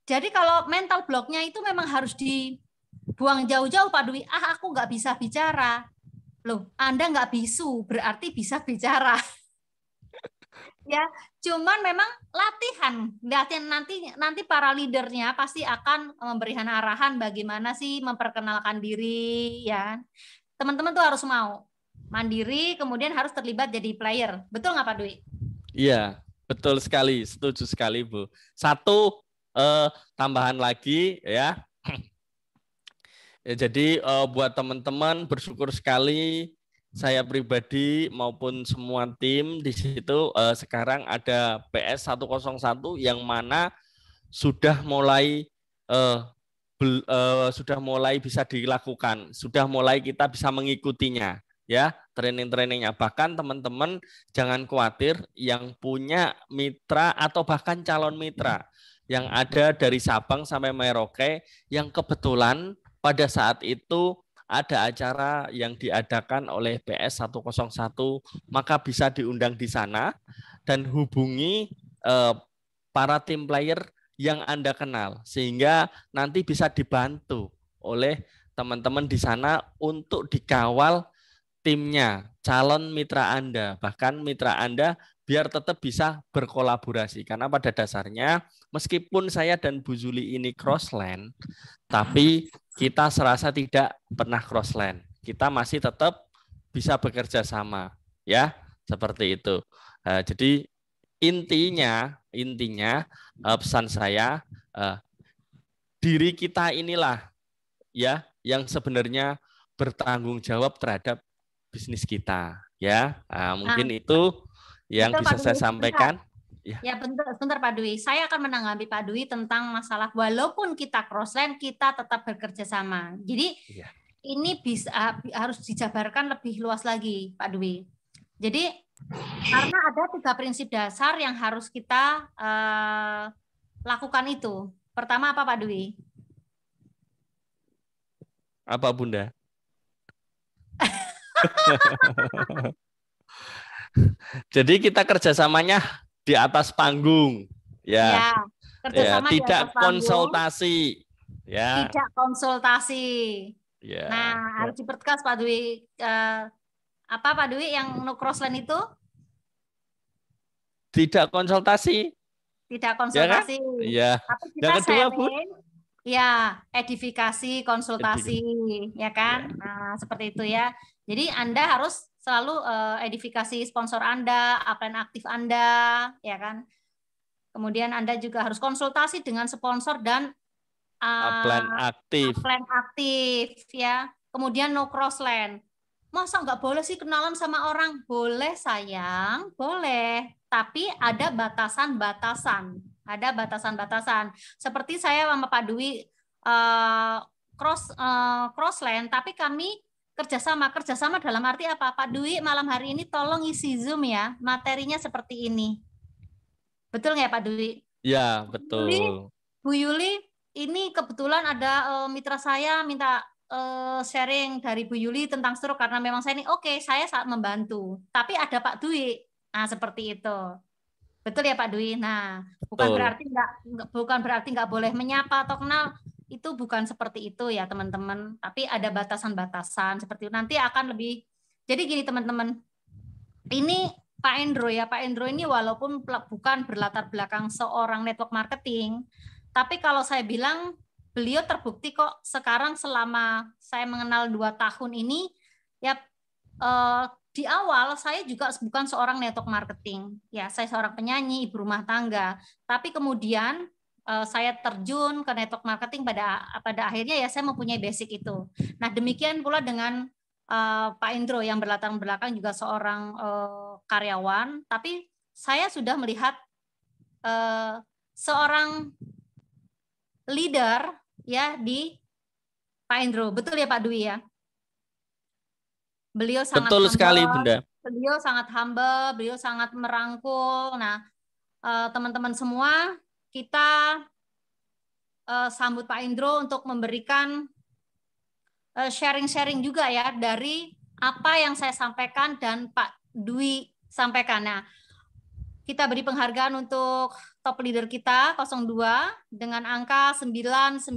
Jadi kalau mental blocknya itu memang harus dibuang jauh-jauh Pak Dwi. Aku nggak bisa bicara. Loh, Anda nggak bisu, berarti bisa bicara. Ya, cuman memang latihan nanti para leadernya pasti akan memberikan arahan bagaimana sih memperkenalkan diri ya. Teman-teman tuh harus mau mandiri, kemudian harus terlibat jadi player. Betul nggak Pak Dwi? Iya, betul sekali, setuju sekali Bu. Satu tambahan lagi ya. Ya, jadi buat teman-teman bersyukur sekali saya pribadi maupun semua tim di situ sekarang ada PS 101 yang mana sudah mulai bisa dilakukan, sudah mulai kita bisa mengikutinya ya, training-trainingnya. Bahkan teman-teman jangan khawatir yang punya mitra atau bahkan calon mitra yang ada dari Sabang sampai Merauke yang kebetulan pada saat itu ada acara yang diadakan oleh PS 101, maka bisa diundang di sana dan hubungi para tim player yang Anda kenal, sehingga nanti bisa dibantu oleh teman-teman di sana untuk dikawal timnya, calon mitra Anda, bahkan mitra Anda biar tetap bisa berkolaborasi. Karena pada dasarnya, meskipun saya dan Bu Zuli ini crossland, tapi kita serasa tidak pernah crossland. Kita masih tetap bisa bekerja sama, ya, seperti itu. Jadi intinya pesan saya, diri kita inilah ya yang sebenarnya bertanggung jawab terhadap bisnis kita, ya. Mungkin itu yang betul, bisa Pak saya Dwi. sampaikan. Ya, bentar Pak Dwi. Saya akan menanggapi Pak Dwi tentang masalah walaupun kita crossline, kita tetap bekerja sama. Jadi Ya. ini bisa harus dijabarkan lebih luas lagi, Pak Dwi. Jadi karena ada 3 prinsip dasar yang harus kita lakukan itu. Pertama apa Pak Dwi? Apa Bunda? Jadi kita kerjasamanya di atas panggung, ya, kerjasama tidak di atas panggung, konsultasi, ya, tidak konsultasi. ya. Nah, harus dipertegas Pak Dwi. Apa Pak Dwi yang no crossline itu? Tidak konsultasi. Tidak konsultasi. Ya, kan? Tapi kita Yang kedua, Bu? Ya, edifikasi, konsultasi, ya kan? Nah, seperti itu ya. Jadi Anda harus selalu edifikasi sponsor Anda, upline aktif Anda, ya kan? Kemudian Anda juga harus konsultasi dengan sponsor dan upline aktif, ya. Kemudian no crossland. Masa nggak boleh sih kenalan sama orang? Boleh sayang, boleh. Tapi ada batasan-batasan. Ada batasan-batasan. Seperti saya sama Pak Dwi crossland, tapi kami kerjasama dalam arti apa? Pak Dwi malam hari ini tolong isi Zoom ya, materinya seperti ini. Betul nggak Pak Dwi? Ya, betul. Bu Yuli, ini kebetulan ada mitra saya minta sharing dari Bu Yuli tentang stroke karena memang saya ini saya saat membantu. Tapi ada Pak Dwi. Nah, seperti itu. Betul ya Pak Dwi. Nah, bukan berarti nggak boleh menyapa atau kenal. Itu bukan seperti itu ya, teman-teman. Tapi ada batasan-batasan seperti itu. Nanti akan lebih. Jadi gini, teman-teman. Ini Pak Endro ya. Pak Endro ini walaupun bukan berlatar belakang seorang network marketing, tapi kalau saya bilang beliau terbukti kok sekarang selama saya mengenal 2 tahun ini, ya di awal saya juga bukan seorang network marketing, ya saya seorang penyanyi, ibu rumah tangga, tapi kemudian saya terjun ke network marketing pada akhirnya ya saya mempunyai basic itu. Nah demikian pula dengan Pak Indro yang berlatar belakang juga seorang karyawan, tapi saya sudah melihat seorang leader ya di Pak Indro, betul ya Pak Dwi ya? Beliau sangat Betul sekali, humble, Bunda. beliau sangat merangkul. Nah, teman-teman semua, kita sambut Pak Indro untuk memberikan sharing-sharing juga ya dari apa yang saya sampaikan dan Pak Dwi sampaikan. Nah, kita beri penghargaan untuk top leader kita 02 dengan angka 999.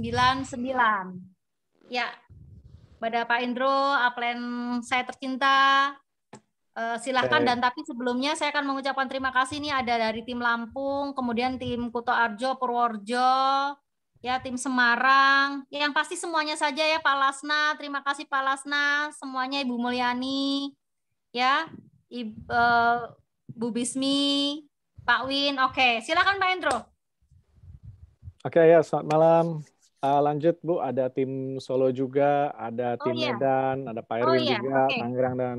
Ya, pada Pak Indro, upline saya tercinta, silahkan. Dan tapi sebelumnya saya akan mengucapkan terima kasih nih ada dari tim Lampung, kemudian tim Kuto Arjo, Purworejo, ya tim Semarang, yang pasti semuanya saja ya Pak Lasna, terima kasih Pak Lasna, semuanya Ibu Mulyani, ya Bu Bismi, Pak Win. Oke, silakan Pak Indro. Oke ya, selamat malam. Lanjut Bu, ada tim Solo juga, ada tim Medan, ada Pak Erwin juga, Tangerang dan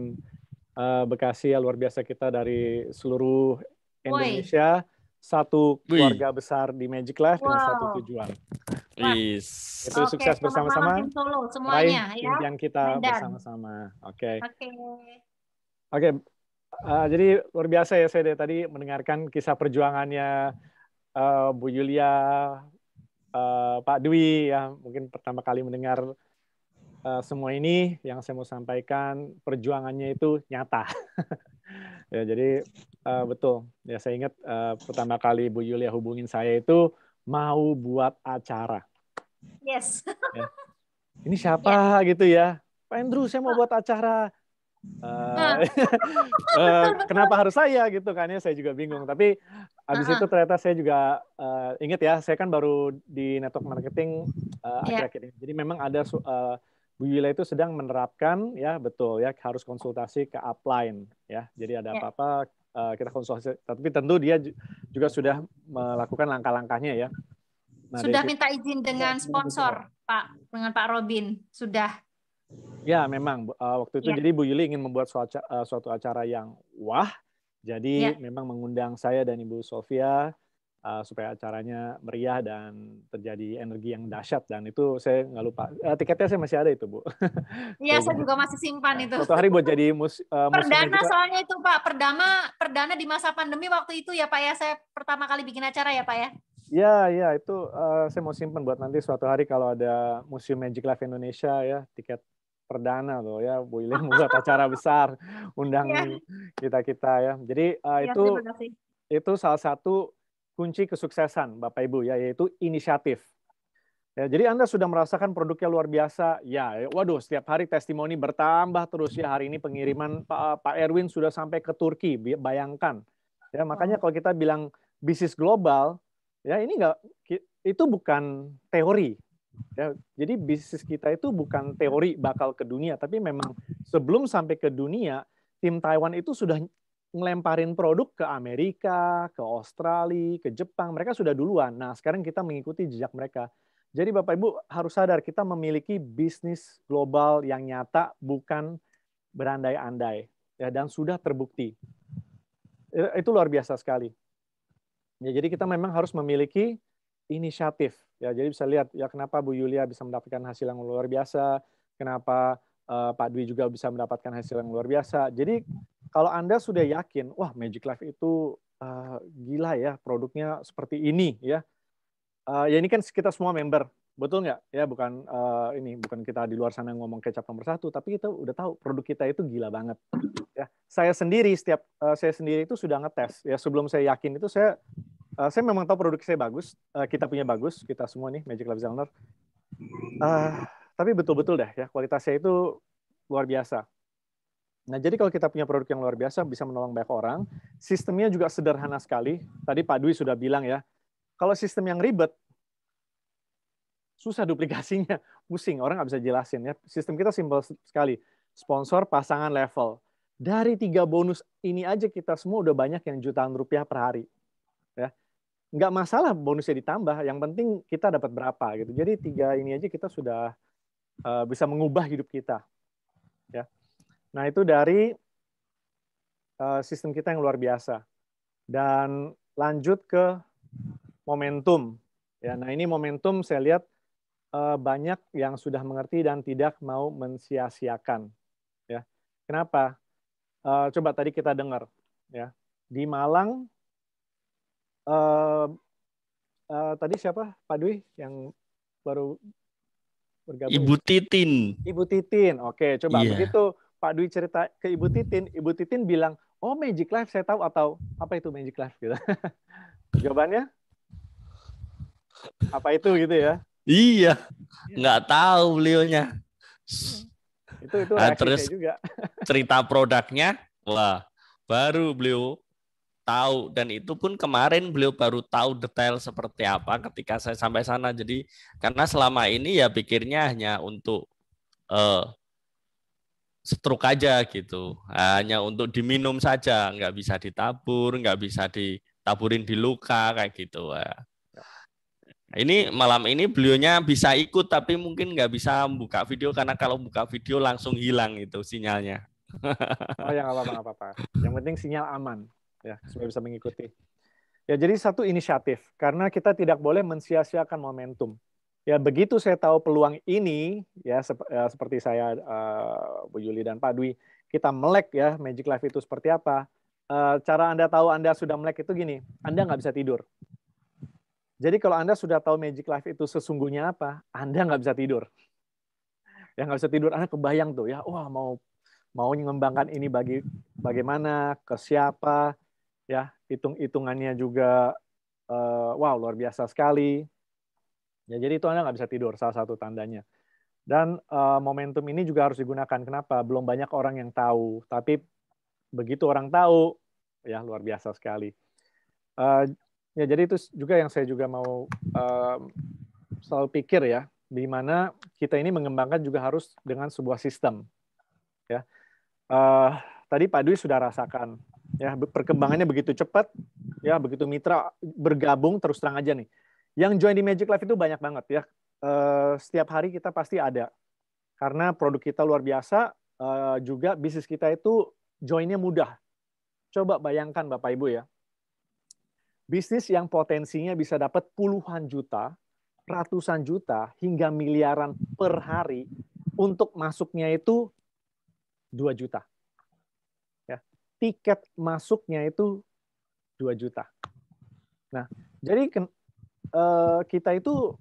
Bekasi ya, luar biasa kita dari seluruh Indonesia. Satu keluarga besar di Magic Life dengan satu tujuan. Itu sukses bersama-sama, raih impian kita bersama-sama. Oke. Jadi luar biasa ya, saya dari tadi mendengarkan kisah perjuangannya Bu Yulia, Pak Dwi ya, mungkin pertama kali mendengar semua ini. Yang saya mau sampaikan, perjuangannya itu nyata. Ya, jadi betul ya, saya ingat pertama kali Bu Yulia hubungin saya itu mau buat acara. Yes. Ya. Ini siapa gitu ya, Pak Andrew, saya mau buat acara. Kenapa harus saya gitu kan ya, saya juga bingung. Tapi habis itu ternyata saya juga ingat ya, saya kan baru di network marketing akhir-akhir ini. Jadi memang ada Bu Yulia itu sedang menerapkan ya, betul ya, harus konsultasi ke upline ya. Jadi ada apa-apa kita konsultasi. Tapi tentu dia juga sudah melakukan langkah-langkahnya ya. Nah, sudah minta izin dengan sponsor Pak, dengan Pak Robin sudah. Ya, memang waktu itu jadi Bu Yuli ingin membuat suatu acara yang wah. Jadi memang mengundang saya dan Ibu Sofia supaya acaranya meriah dan terjadi energi yang dahsyat, dan itu saya nggak lupa. Tiketnya saya masih ada itu, Bu. Iya, saya juga masih simpan itu. Suatu hari buat jadi perdana soalnya itu Pak, perdana di masa pandemi waktu itu ya Pak ya, saya pertama kali bikin acara ya Pak ya. Ya, itu saya mau simpan buat nanti suatu hari kalau ada Museum Magic Life Indonesia ya, tiket perdana tuh ya, Bu Yulia membuat acara besar, undang kita ya. Jadi itu salah satu kunci kesuksesan Bapak Ibu ya, yaitu inisiatif. Ya, jadi Anda sudah merasakan produknya luar biasa, ya. Waduh, setiap hari testimoni bertambah terus ya. Hari ini pengiriman Pak Erwin sudah sampai ke Turki, bayangkan. Ya, makanya kalau kita bilang bisnis global, ya ini itu bukan teori. Ya, jadi bisnis kita itu bukan teori bakal ke dunia, tapi memang sebelum sampai ke dunia, tim Taiwan itu sudah ngelemparin produk ke Amerika, ke Australia, ke Jepang. Mereka sudah duluan. Nah, sekarang kita mengikuti jejak mereka. Jadi Bapak Ibu harus sadar, kita memiliki bisnis global yang nyata, bukan berandai-andai, ya, dan sudah terbukti. Itu luar biasa sekali. Ya, jadi kita memang harus memiliki inisiatif. Ya, jadi bisa lihat ya kenapa Bu Yulia bisa mendapatkan hasil yang luar biasa, kenapa Pak Dwi juga bisa mendapatkan hasil yang luar biasa. Jadi kalau Anda sudah yakin, wah Magic Life itu gila ya, produknya seperti ini ya. Ya ini kan kita semua member, betul nggak? Ya bukan bukan kita di luar sana ngomong kecap nomor 1, tapi kita udah tahu produk kita itu gila banget. Ya, saya sendiri itu sudah ngetes. Ya sebelum saya yakin itu saya memang tahu produk saya bagus, kita punya bagus, kita semua nih Magic Life Designer. Tapi betul-betul deh ya kualitasnya itu luar biasa. Nah, jadi kalau kita punya produk yang luar biasa bisa menolong banyak orang, sistemnya juga sederhana sekali. Tadi Pak Dwi sudah bilang ya, kalau sistem yang ribet, susah duplikasinya, pusing, orang nggak bisa jelasin ya. Sistem kita simpel sekali, sponsor, pasangan, level. Dari 3 bonus ini aja kita semua udah banyak yang jutaan rupiah per hari. Ya, nggak masalah bonusnya ditambah, yang penting kita dapat berapa gitu. Jadi 3 ini aja kita sudah bisa mengubah hidup kita. Ya, nah itu dari sistem kita yang luar biasa. Dan lanjut ke momentum. Ya, nah ini momentum saya lihat banyak yang sudah mengerti dan tidak mau mensia-siakan. Ya, kenapa? Coba tadi kita dengar, ya di Malang tadi siapa Pak Dwi yang baru bergabung? Ibu Titin. Ibu Titin, oke. Coba Iya. begitu Pak Dwi cerita ke Ibu Titin bilang, oh Magic Life saya tahu, atau apa itu Magic Life gitu. Jawabannya apa itu gitu ya? Iya, nggak tahu beliaunya. Itu Nah, reaksi terus saya juga. cerita produknya, wah baru beliau tahu, dan itu pun kemarin beliau baru tahu detail seperti apa ketika saya sampai sana. Jadi karena selama ini ya pikirnya hanya untuk stroke aja gitu, hanya untuk diminum saja, nggak bisa ditabur, nggak bisa ditaburin di luka kayak gitu. Ini malam ini beliaunya bisa ikut, tapi mungkin nggak bisa buka video karena kalau buka video langsung hilang itu sinyalnya. Oh ya nggak apa-apa. Yang penting sinyal aman ya supaya bisa mengikuti. Ya jadi satu inisiatif karena kita tidak boleh mensia-siakan momentum. Ya begitu saya tahu peluang ini ya seperti saya Bu Yuli dan Pak Dwi, kita melek ya Magic Life itu seperti apa. Cara Anda tahu Anda sudah melek itu gini, Anda nggak bisa tidur. Jadi kalau Anda sudah tahu Magic Life itu sesungguhnya apa, Anda nggak bisa tidur. Ya nggak bisa tidur, Anda kebayang tuh ya, wah mau mengembangkan ini bagaimana, ke siapa, ya hitung-hitungannya juga, wow luar biasa sekali. Ya jadi itu Anda nggak bisa tidur, salah satu tandanya. Dan momentum ini juga harus digunakan. Kenapa? Belum banyak orang yang tahu, tapi begitu orang tahu, ya luar biasa sekali. Ya jadi itu juga yang saya juga mau selalu pikir ya, di mana kita ini mengembangkan juga harus dengan sebuah sistem. Ya, tadi Pak Dwi sudah rasakan, ya perkembangannya begitu cepat, ya begitu mitra bergabung terus terang aja nih. Yang join di Magic Life itu banyak banget ya. Setiap hari kita pasti ada, karena produk kita luar biasa, juga bisnis kita itu joinnya mudah. Coba bayangkan Bapak Ibu ya. Bisnis yang potensinya bisa dapat puluhan juta, ratusan juta, hingga miliaran per hari, untuk masuknya itu 2 juta. Ya, tiket masuknya itu 2 juta. Nah, jadi kita itu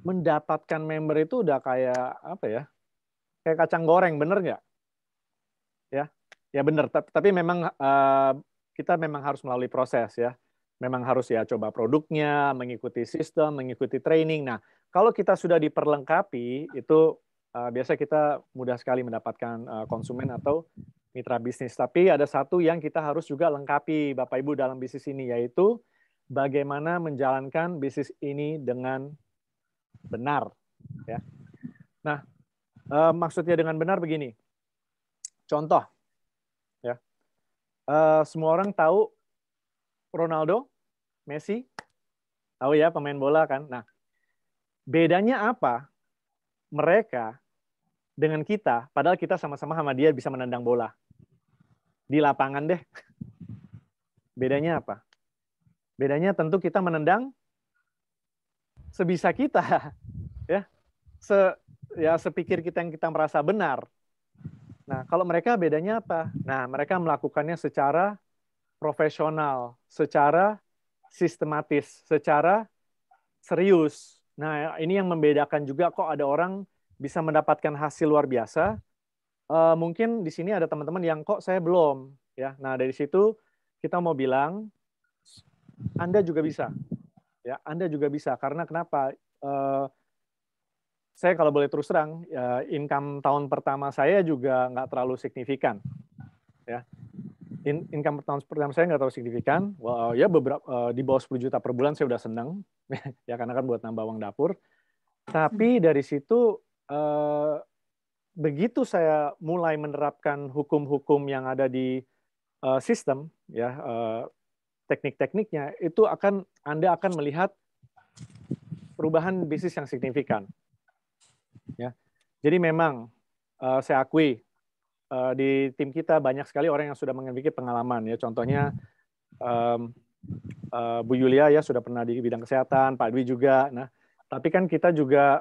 mendapatkan member itu udah kayak apa ya? Kayak kacang goreng, bener nggak? Ya bener. Tapi memang kita memang harus melalui proses ya. Memang harus ya coba produknya, mengikuti sistem, mengikuti training. Nah, kalau kita sudah diperlengkapi, itu biasa kita mudah sekali mendapatkan konsumen atau mitra bisnis. Tapi ada satu yang kita harus juga lengkapi, Bapak Ibu, dalam bisnis ini, yaitu bagaimana menjalankan bisnis ini dengan benar. Ya. Nah, maksudnya dengan benar begini. Contoh, ya, semua orang tahu Ronaldo, Messi, tahu ya pemain bola kan. Nah, bedanya apa mereka dengan kita, padahal kita sama-sama dia bisa menendang bola di lapangan deh. Bedanya apa? Bedanya tentu kita menendang sebisa kita, ya, sepikir kita yang kita merasa benar. Nah, kalau mereka bedanya apa? Nah, mereka melakukannya secara profesional, secara sistematis, secara serius. Nah, ini yang membedakan juga kok ada orang bisa mendapatkan hasil luar biasa. Mungkin di sini ada teman-teman yang kok saya belum, ya. Nah, dari situ kita mau bilang Anda juga bisa. Ya, Anda juga bisa, karena kenapa? Saya kalau boleh terus terang, ya, income tahun pertama saya juga nggak terlalu signifikan. Ya. Income tahun pertama saya nggak terlalu signifikan. Ya beberapa di bawah 10 juta per bulan saya udah senang, ya karena kan buat nambah uang dapur. Tapi dari situ begitu saya mulai menerapkan hukum-hukum yang ada di sistem, ya teknik-tekniknya, itu Anda akan melihat perubahan bisnis yang signifikan. Ya, jadi memang saya akui di tim kita banyak sekali orang yang sudah memiliki pengalaman. Ya, contohnya Bu Yulia ya sudah pernah di bidang kesehatan, Pak Dwi juga. Nah, tapi kan kita juga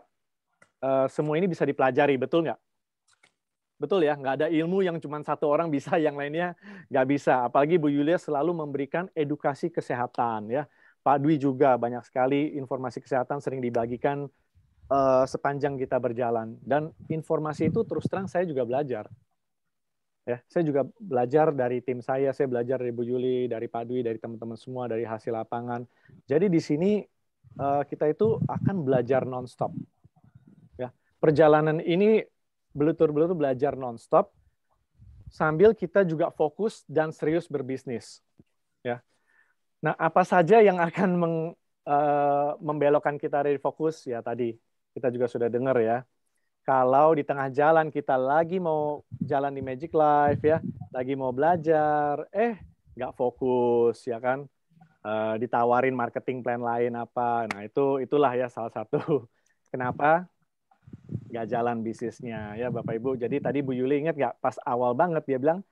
semua ini bisa dipelajari, betul nggak? Betul ya, nggak ada ilmu yang cuma satu orang bisa, yang lainnya nggak bisa. Apalagi Bu Yulia selalu memberikan edukasi kesehatan ya. Pak Dwi juga banyak sekali informasi kesehatan sering dibagikan sepanjang kita berjalan. Dan informasi itu terus terang saya juga belajar. Ya, saya juga belajar dari tim saya belajar dari Bu Yuli, dari Pak Dwi, dari teman-teman semua, dari hasil lapangan. Jadi di sini kita itu akan belajar nonstop. Ya, perjalanan ini betul-betul belajar nonstop sambil kita juga fokus dan serius berbisnis. Ya. Nah, apa saja yang akan membelokkan kita dari fokus? Ya tadi kita juga sudah dengar ya. Kalau di tengah jalan kita lagi mau jalan di Magic Life ya, lagi mau belajar, nggak fokus ya kan, ditawarin marketing plan lain apa, nah itulah ya salah satu kenapa nggak jalan bisnisnya ya Bapak Ibu. Jadi tadi Bu Yuli ingat nggak pas awal banget dia bilang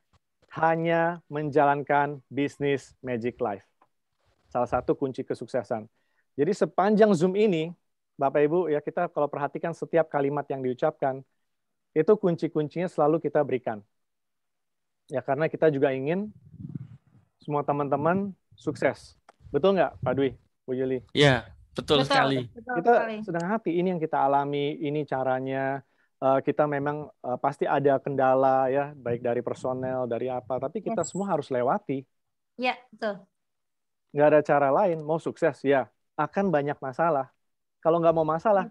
hanya menjalankan bisnis Magic Life, salah satu kunci kesuksesan. Jadi sepanjang Zoom ini Bapak Ibu ya, kita kalau perhatikan setiap kalimat yang diucapkan itu kunci-kuncinya selalu kita berikan. Ya karena kita juga ingin semua teman-teman sukses. Betul nggak Pak Dwi, Bu Yuli? Iya, betul sekali. Kita sedang hati, ini yang kita alami, ini caranya. Kita memang pasti ada kendala ya, baik dari personel, dari apa, tapi kita semua harus lewati. Ya, betul. Nggak ada cara lain, mau sukses ya, akan banyak masalah. Kalau nggak mau masalah,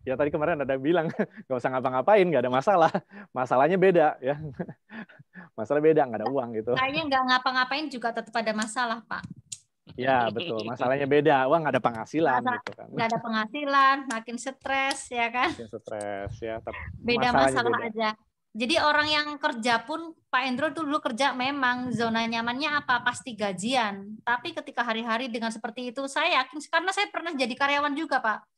ya tadi kemarin ada bilang, nggak usah ngapa-ngapain, nggak ada masalah. Masalahnya beda ya. Masalah beda, nggak ada uang gitu. Kayaknya nggak ngapa-ngapain juga tetap ada masalah, Pak. Ya, betul. Masalahnya beda. Wah, nggak ada penghasilan gitu kan. Nggak ada penghasilan, makin stres ya kan. Makin stres ya. Beda masalah aja. Jadi orang yang kerja pun, Pak Endro dulu kerja memang zona nyamannya apa? Pasti gajian. Tapi ketika hari-hari dengan seperti itu, saya yakin, karena saya pernah jadi karyawan juga, Pak.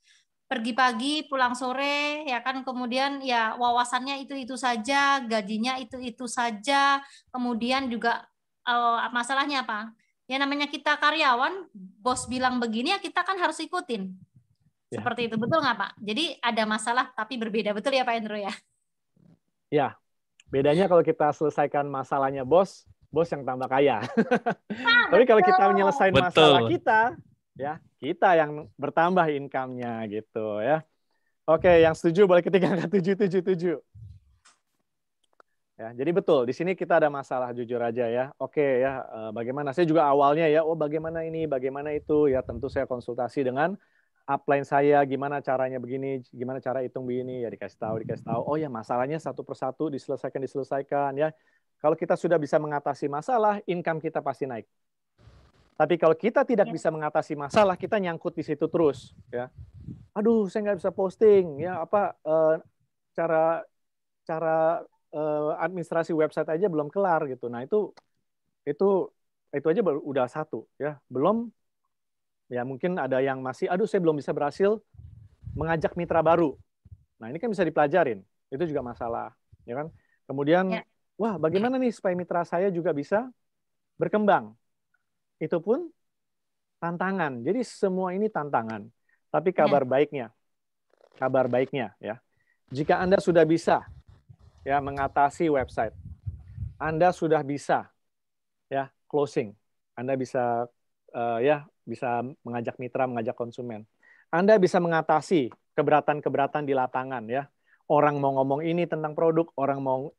Pergi pagi, pulang sore, ya kan, kemudian ya wawasannya itu-itu saja, gajinya itu-itu saja, kemudian juga masalahnya apa? Ya namanya kita karyawan, bos bilang begini, ya kita kan harus ikutin. Seperti itu, betul nggak Pak? Jadi ada masalah, tapi berbeda. Betul ya Pak Endro ya? Ya, bedanya kalau kita selesaikan masalahnya bos yang tambah kaya. Tapi kalau kita menyelesaikan masalah kita, ya kita yang bertambah income-nya gitu ya. Oke, yang setuju boleh ketik angka 777. Ya, jadi betul di sini kita ada masalah jujur aja ya. Oke ya, bagaimana? Saya juga awalnya ya, bagaimana ini, bagaimana itu ya. Tentu saya konsultasi dengan upline saya, gimana caranya begini, gimana cara hitung begini, ya dikasih tahu. Oh ya masalahnya satu persatu diselesaikan ya. Kalau kita sudah bisa mengatasi masalah, income kita pasti naik. Tapi kalau kita tidak bisa mengatasi masalah, kita nyangkut di situ terus ya. Aduh, saya nggak bisa posting ya, apa cara administrasi website aja belum kelar gitu. Nah itu aja udah satu ya, belum. Ya mungkin ada yang masih, aduh saya belum bisa berhasil mengajak mitra baru. Nah ini kan bisa dipelajarin, itu juga masalah, ya kan? Kemudian, wah bagaimana nih supaya mitra saya juga bisa berkembang? Itu pun tantangan. Jadi semua ini tantangan. Tapi kabar baiknya ya, jika Anda sudah bisa ya mengatasi website, Anda sudah bisa ya closing, Anda bisa bisa mengajak mitra, mengajak konsumen. Anda bisa mengatasi keberatan-keberatan di lapangan ya. Orang mau ngomong ini tentang produk, orang mau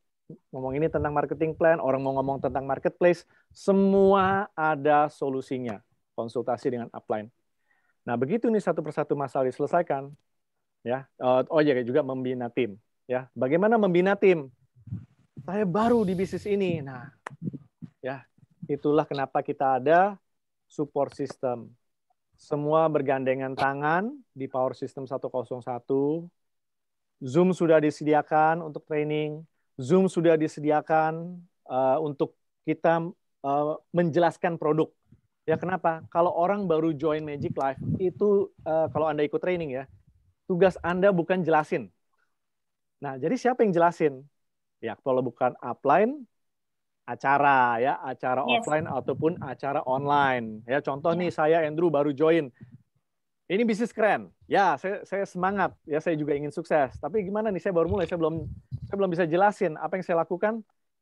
ngomong ini tentang marketing plan, orang mau ngomong tentang marketplace, semua ada solusinya. Konsultasi dengan upline. Nah, begitu nih satu persatu masalah diselesaikan ya. Juga membina tim ya. Bagaimana membina tim? Saya baru di bisnis ini. Nah, ya, itulah kenapa kita ada support system. semua bergandengan tangan di Power System 101. Zoom sudah disediakan untuk training, Zoom sudah disediakan untuk kita menjelaskan produk. Ya kenapa? Kalau orang baru join Magic Life, itu kalau Anda ikut training ya, tugas Anda bukan jelasin. Nah, jadi siapa yang jelasin? Ya, kalau bukan upline, acara ya, acara offline ataupun acara online. Ya, contoh nih saya Andrew baru join. Ini bisnis keren. Ya, saya semangat. Ya, saya juga ingin sukses. Tapi gimana nih? Saya baru mulai. Saya belum bisa jelasin apa yang saya lakukan.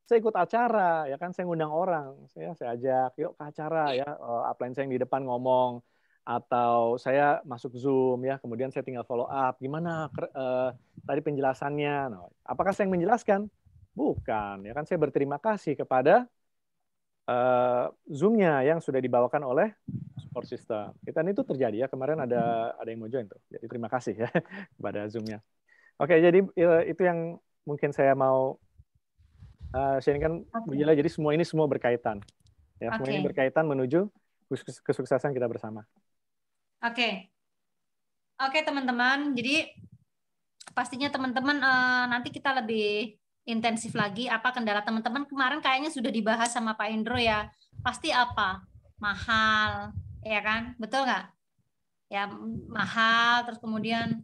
Saya ikut acara, ya kan? Saya ngundang orang. Saya ajak, yuk ke acara ya. Upline saya yang di depan ngomong, atau saya masuk Zoom ya. Kemudian saya tinggal follow up. Gimana tadi penjelasannya? Nah, apakah saya yang menjelaskan? Bukan. Ya kan? Saya berterima kasih kepada Zoom-nya yang sudah dibawakan oleh support system. Dan itu terjadi ya, kemarin ada yang mau join tuh. Jadi terima kasih ya kepada Zoom-nya. Oke, jadi itu yang mungkin saya mau sharingkan Bu Yela. Jadi semua ini berkaitan. Ya, semua ini berkaitan menuju kesuksesan kita bersama. Oke, teman-teman. Jadi pastinya teman-teman nanti kita lebih intensif lagi. Apa kendala teman-teman kemarin kayaknya sudah dibahas sama Pak Indro ya. Pasti apa? Mahal, ya kan? Betul nggak? Ya mahal, terus kemudian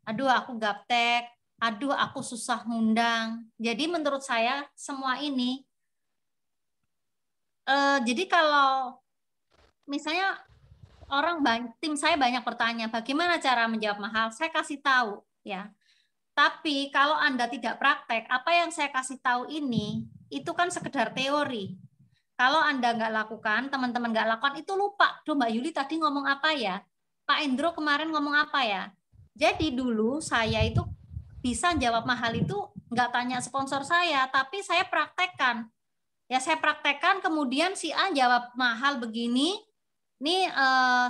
aduh aku gaptek, aduh aku susah ngundang. Jadi menurut saya semua ini jadi kalau misalnya tim saya banyak bertanya bagaimana cara menjawab mahal, saya kasih tahu ya. Tapi kalau Anda tidak praktek, apa yang saya kasih tahu ini, itu kan sekedar teori. Kalau Anda nggak lakukan, teman-teman nggak lakukan, itu lupa. Duh, Mbak Yuli tadi ngomong apa ya? Pak Indro kemarin ngomong apa ya? Jadi dulu saya itu bisa jawab mahal itu nggak tanya sponsor saya, tapi saya praktekkan. Ya saya praktekkan, kemudian si A jawab mahal begini, nih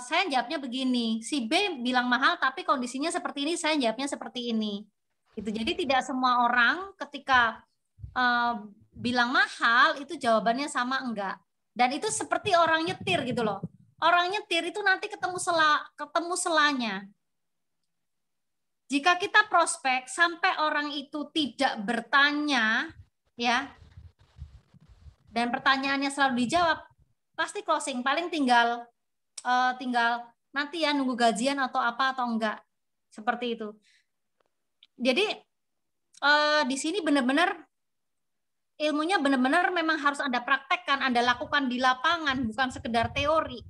saya jawabnya begini. Si B bilang mahal, tapi kondisinya seperti ini, saya jawabnya seperti ini. Gitu. Jadi tidak semua orang ketika bilang mahal itu jawabannya sama enggak. Dan itu seperti orang nyetir gitu loh. Orang nyetir itu nanti ketemu selanya. Jika kita prospek sampai orang itu tidak bertanya ya. Dan pertanyaannya selalu dijawab, pasti closing. Paling tinggal nanti ya nunggu gajian atau apa atau enggak. Seperti itu. Jadi di sini benar-benar ilmunya benar-benar memang harus Anda praktekkan, Anda lakukan di lapangan, bukan sekedar teori.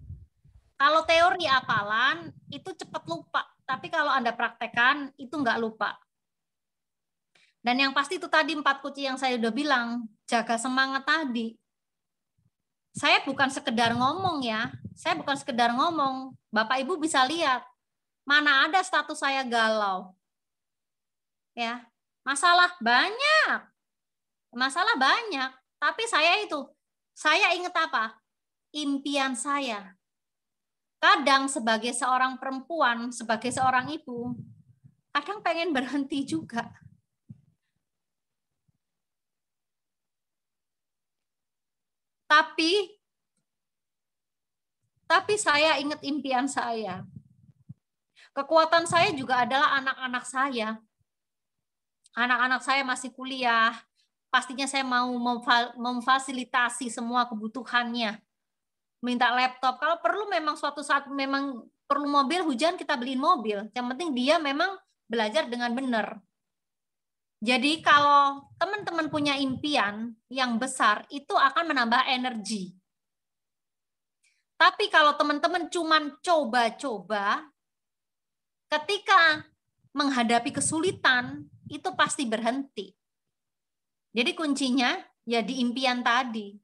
Kalau teori hafalan itu cepat lupa, tapi kalau Anda praktekkan itu enggak lupa. Dan yang pasti itu tadi 4 kunci yang saya udah bilang, jaga semangat tadi. Saya bukan sekedar ngomong ya, saya bukan sekedar ngomong. Bapak Ibu bisa lihat, mana ada status saya galau. Ya, masalah banyak, tapi saya ingat apa? Impian saya. Kadang sebagai seorang perempuan, sebagai seorang ibu, kadang pengen berhenti juga. Tapi saya ingat impian saya. Kekuatan saya juga adalah anak-anak saya. Anak-anak saya masih kuliah, pastinya saya mau memfasilitasi semua kebutuhannya. Minta laptop, kalau perlu memang suatu saat memang perlu mobil, hujan kita beliin mobil. Yang penting dia memang belajar dengan benar. Jadi kalau teman-teman punya impian yang besar, itu akan menambah energi. Tapi kalau teman-teman cuman coba-coba, ketika menghadapi kesulitan, itu pasti berhenti. Jadi kuncinya ya di impian tadi.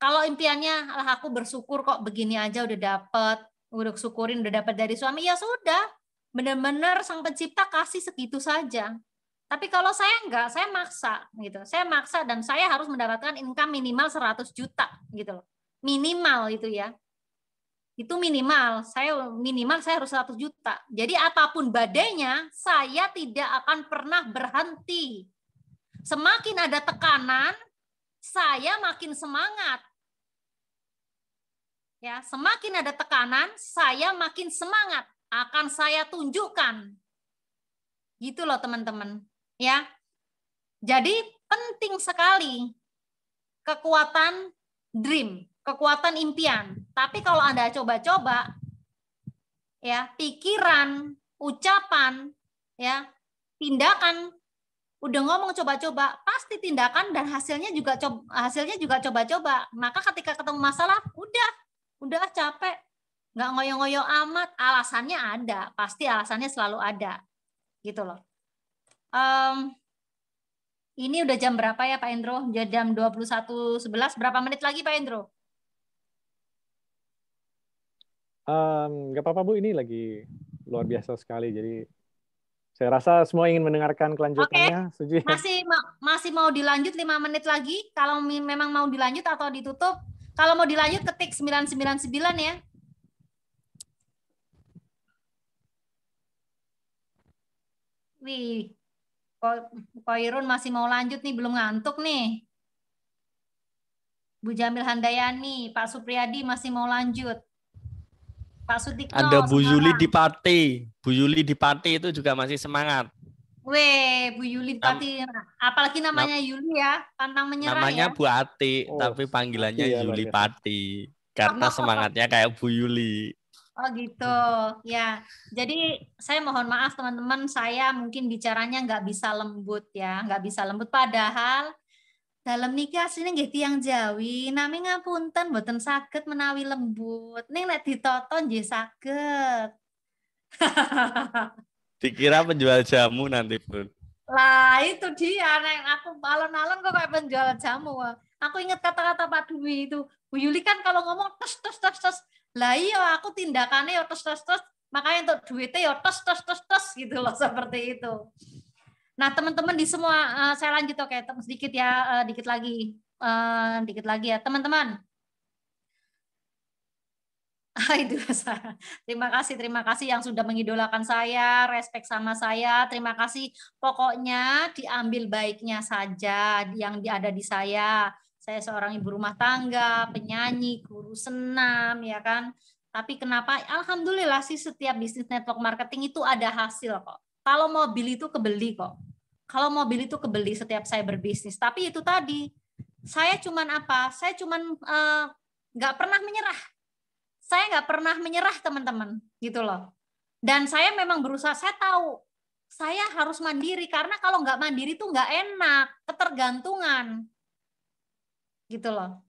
Kalau impiannya, aku bersyukur kok begini aja udah dapet, udah syukurin udah dapat dari suami, ya sudah. Benar-benar Sang Pencipta kasih segitu saja. Tapi kalau saya enggak, saya maksa gitu. Saya maksa dan saya harus mendapatkan income minimal 100 juta gitu loh. Minimal itu ya. Itu minimal, saya harus 100 juta. Jadi apapun badainya, saya tidak akan pernah berhenti. Semakin ada tekanan, saya makin semangat. Ya, semakin ada tekanan, saya makin semangat, akan saya tunjukkan. Gitu loh teman-teman. Ya. Jadi penting sekali kekuatan dream, kekuatan impian. Tapi kalau Anda coba-coba, ya, pikiran, ucapan, ya, tindakan, udah ngomong coba-coba, pasti tindakan dan hasilnya juga coba-coba. Maka ketika ketemu masalah, udah capek, nggak ngoyo-ngoyo amat, alasannya ada, pasti alasannya selalu ada, gitu loh. Ini udah jam berapa ya Pak Endro? Jam 21.11, berapa menit lagi Pak Endro? Nggak apa-apa Bu, ini lagi luar biasa sekali. Jadi saya rasa semua ingin mendengarkan kelanjutannya. Setuju ya? Masih mau dilanjut 5 menit lagi. Kalau memang mau dilanjut atau ditutup. Kalau mau dilanjut ketik 999 ya. Wih, Ko Irun masih mau lanjut nih, belum ngantuk nih. Bu Jamil Handayani, Pak Supriyadi masih mau lanjut. Pak Sutikno. Ada Bu semangat. Yuli di Pati. Bu Yuli di Pati itu juga masih semangat. Weh, Bu Yuli di Pati. Apalagi namanya Yuli ya, pantang menyerah namanya ya. Bu Ati, tapi panggilannya ya, Yuli Pati. Karena semangatnya kayak Bu Yuli. Oh gitu, ya. Jadi saya mohon maaf teman-teman, saya mungkin bicaranya nggak bisa lembut ya, nggak bisa lembut. Padahal dalam nikah aslinya nggih tiyang Jawi, nami ngapunten mboten saged menawi lembut. Ning nek ditoton nggih saged. Dikira penjual jamu nanti, Bun. Lah itu dia, nek aku alon-alon kok kayak penjual jamu. Aku ingat kata-kata Pak Dwi itu. Bu Yuli kan kalau ngomong tes. Lah iya aku tindakannya ya tes. Makanya untuk duitnya ya tes gitu loh, seperti itu. Nah, teman-teman di semua saya lanjut oke, sedikit ya, dikit lagi ya, teman-teman. Itu terima kasih yang sudah mengidolakan saya, respect sama saya. Terima kasih. Pokoknya diambil baiknya saja yang ada di saya. Saya seorang ibu rumah tangga, penyanyi, guru senam, ya kan. Tapi kenapa? Alhamdulillah sih setiap bisnis network marketing itu ada hasil kok. Kalau mobil itu kebeli kok. Kalau mobil itu kebeli setiap saya berbisnis. Tapi itu tadi, saya cuman apa? Saya cuman nggak pernah menyerah. Saya nggak pernah menyerah teman-teman, gitu loh. Dan saya memang berusaha, saya tahu saya harus mandiri karena kalau nggak mandiri itu nggak enak, ketergantungan, gitu loh.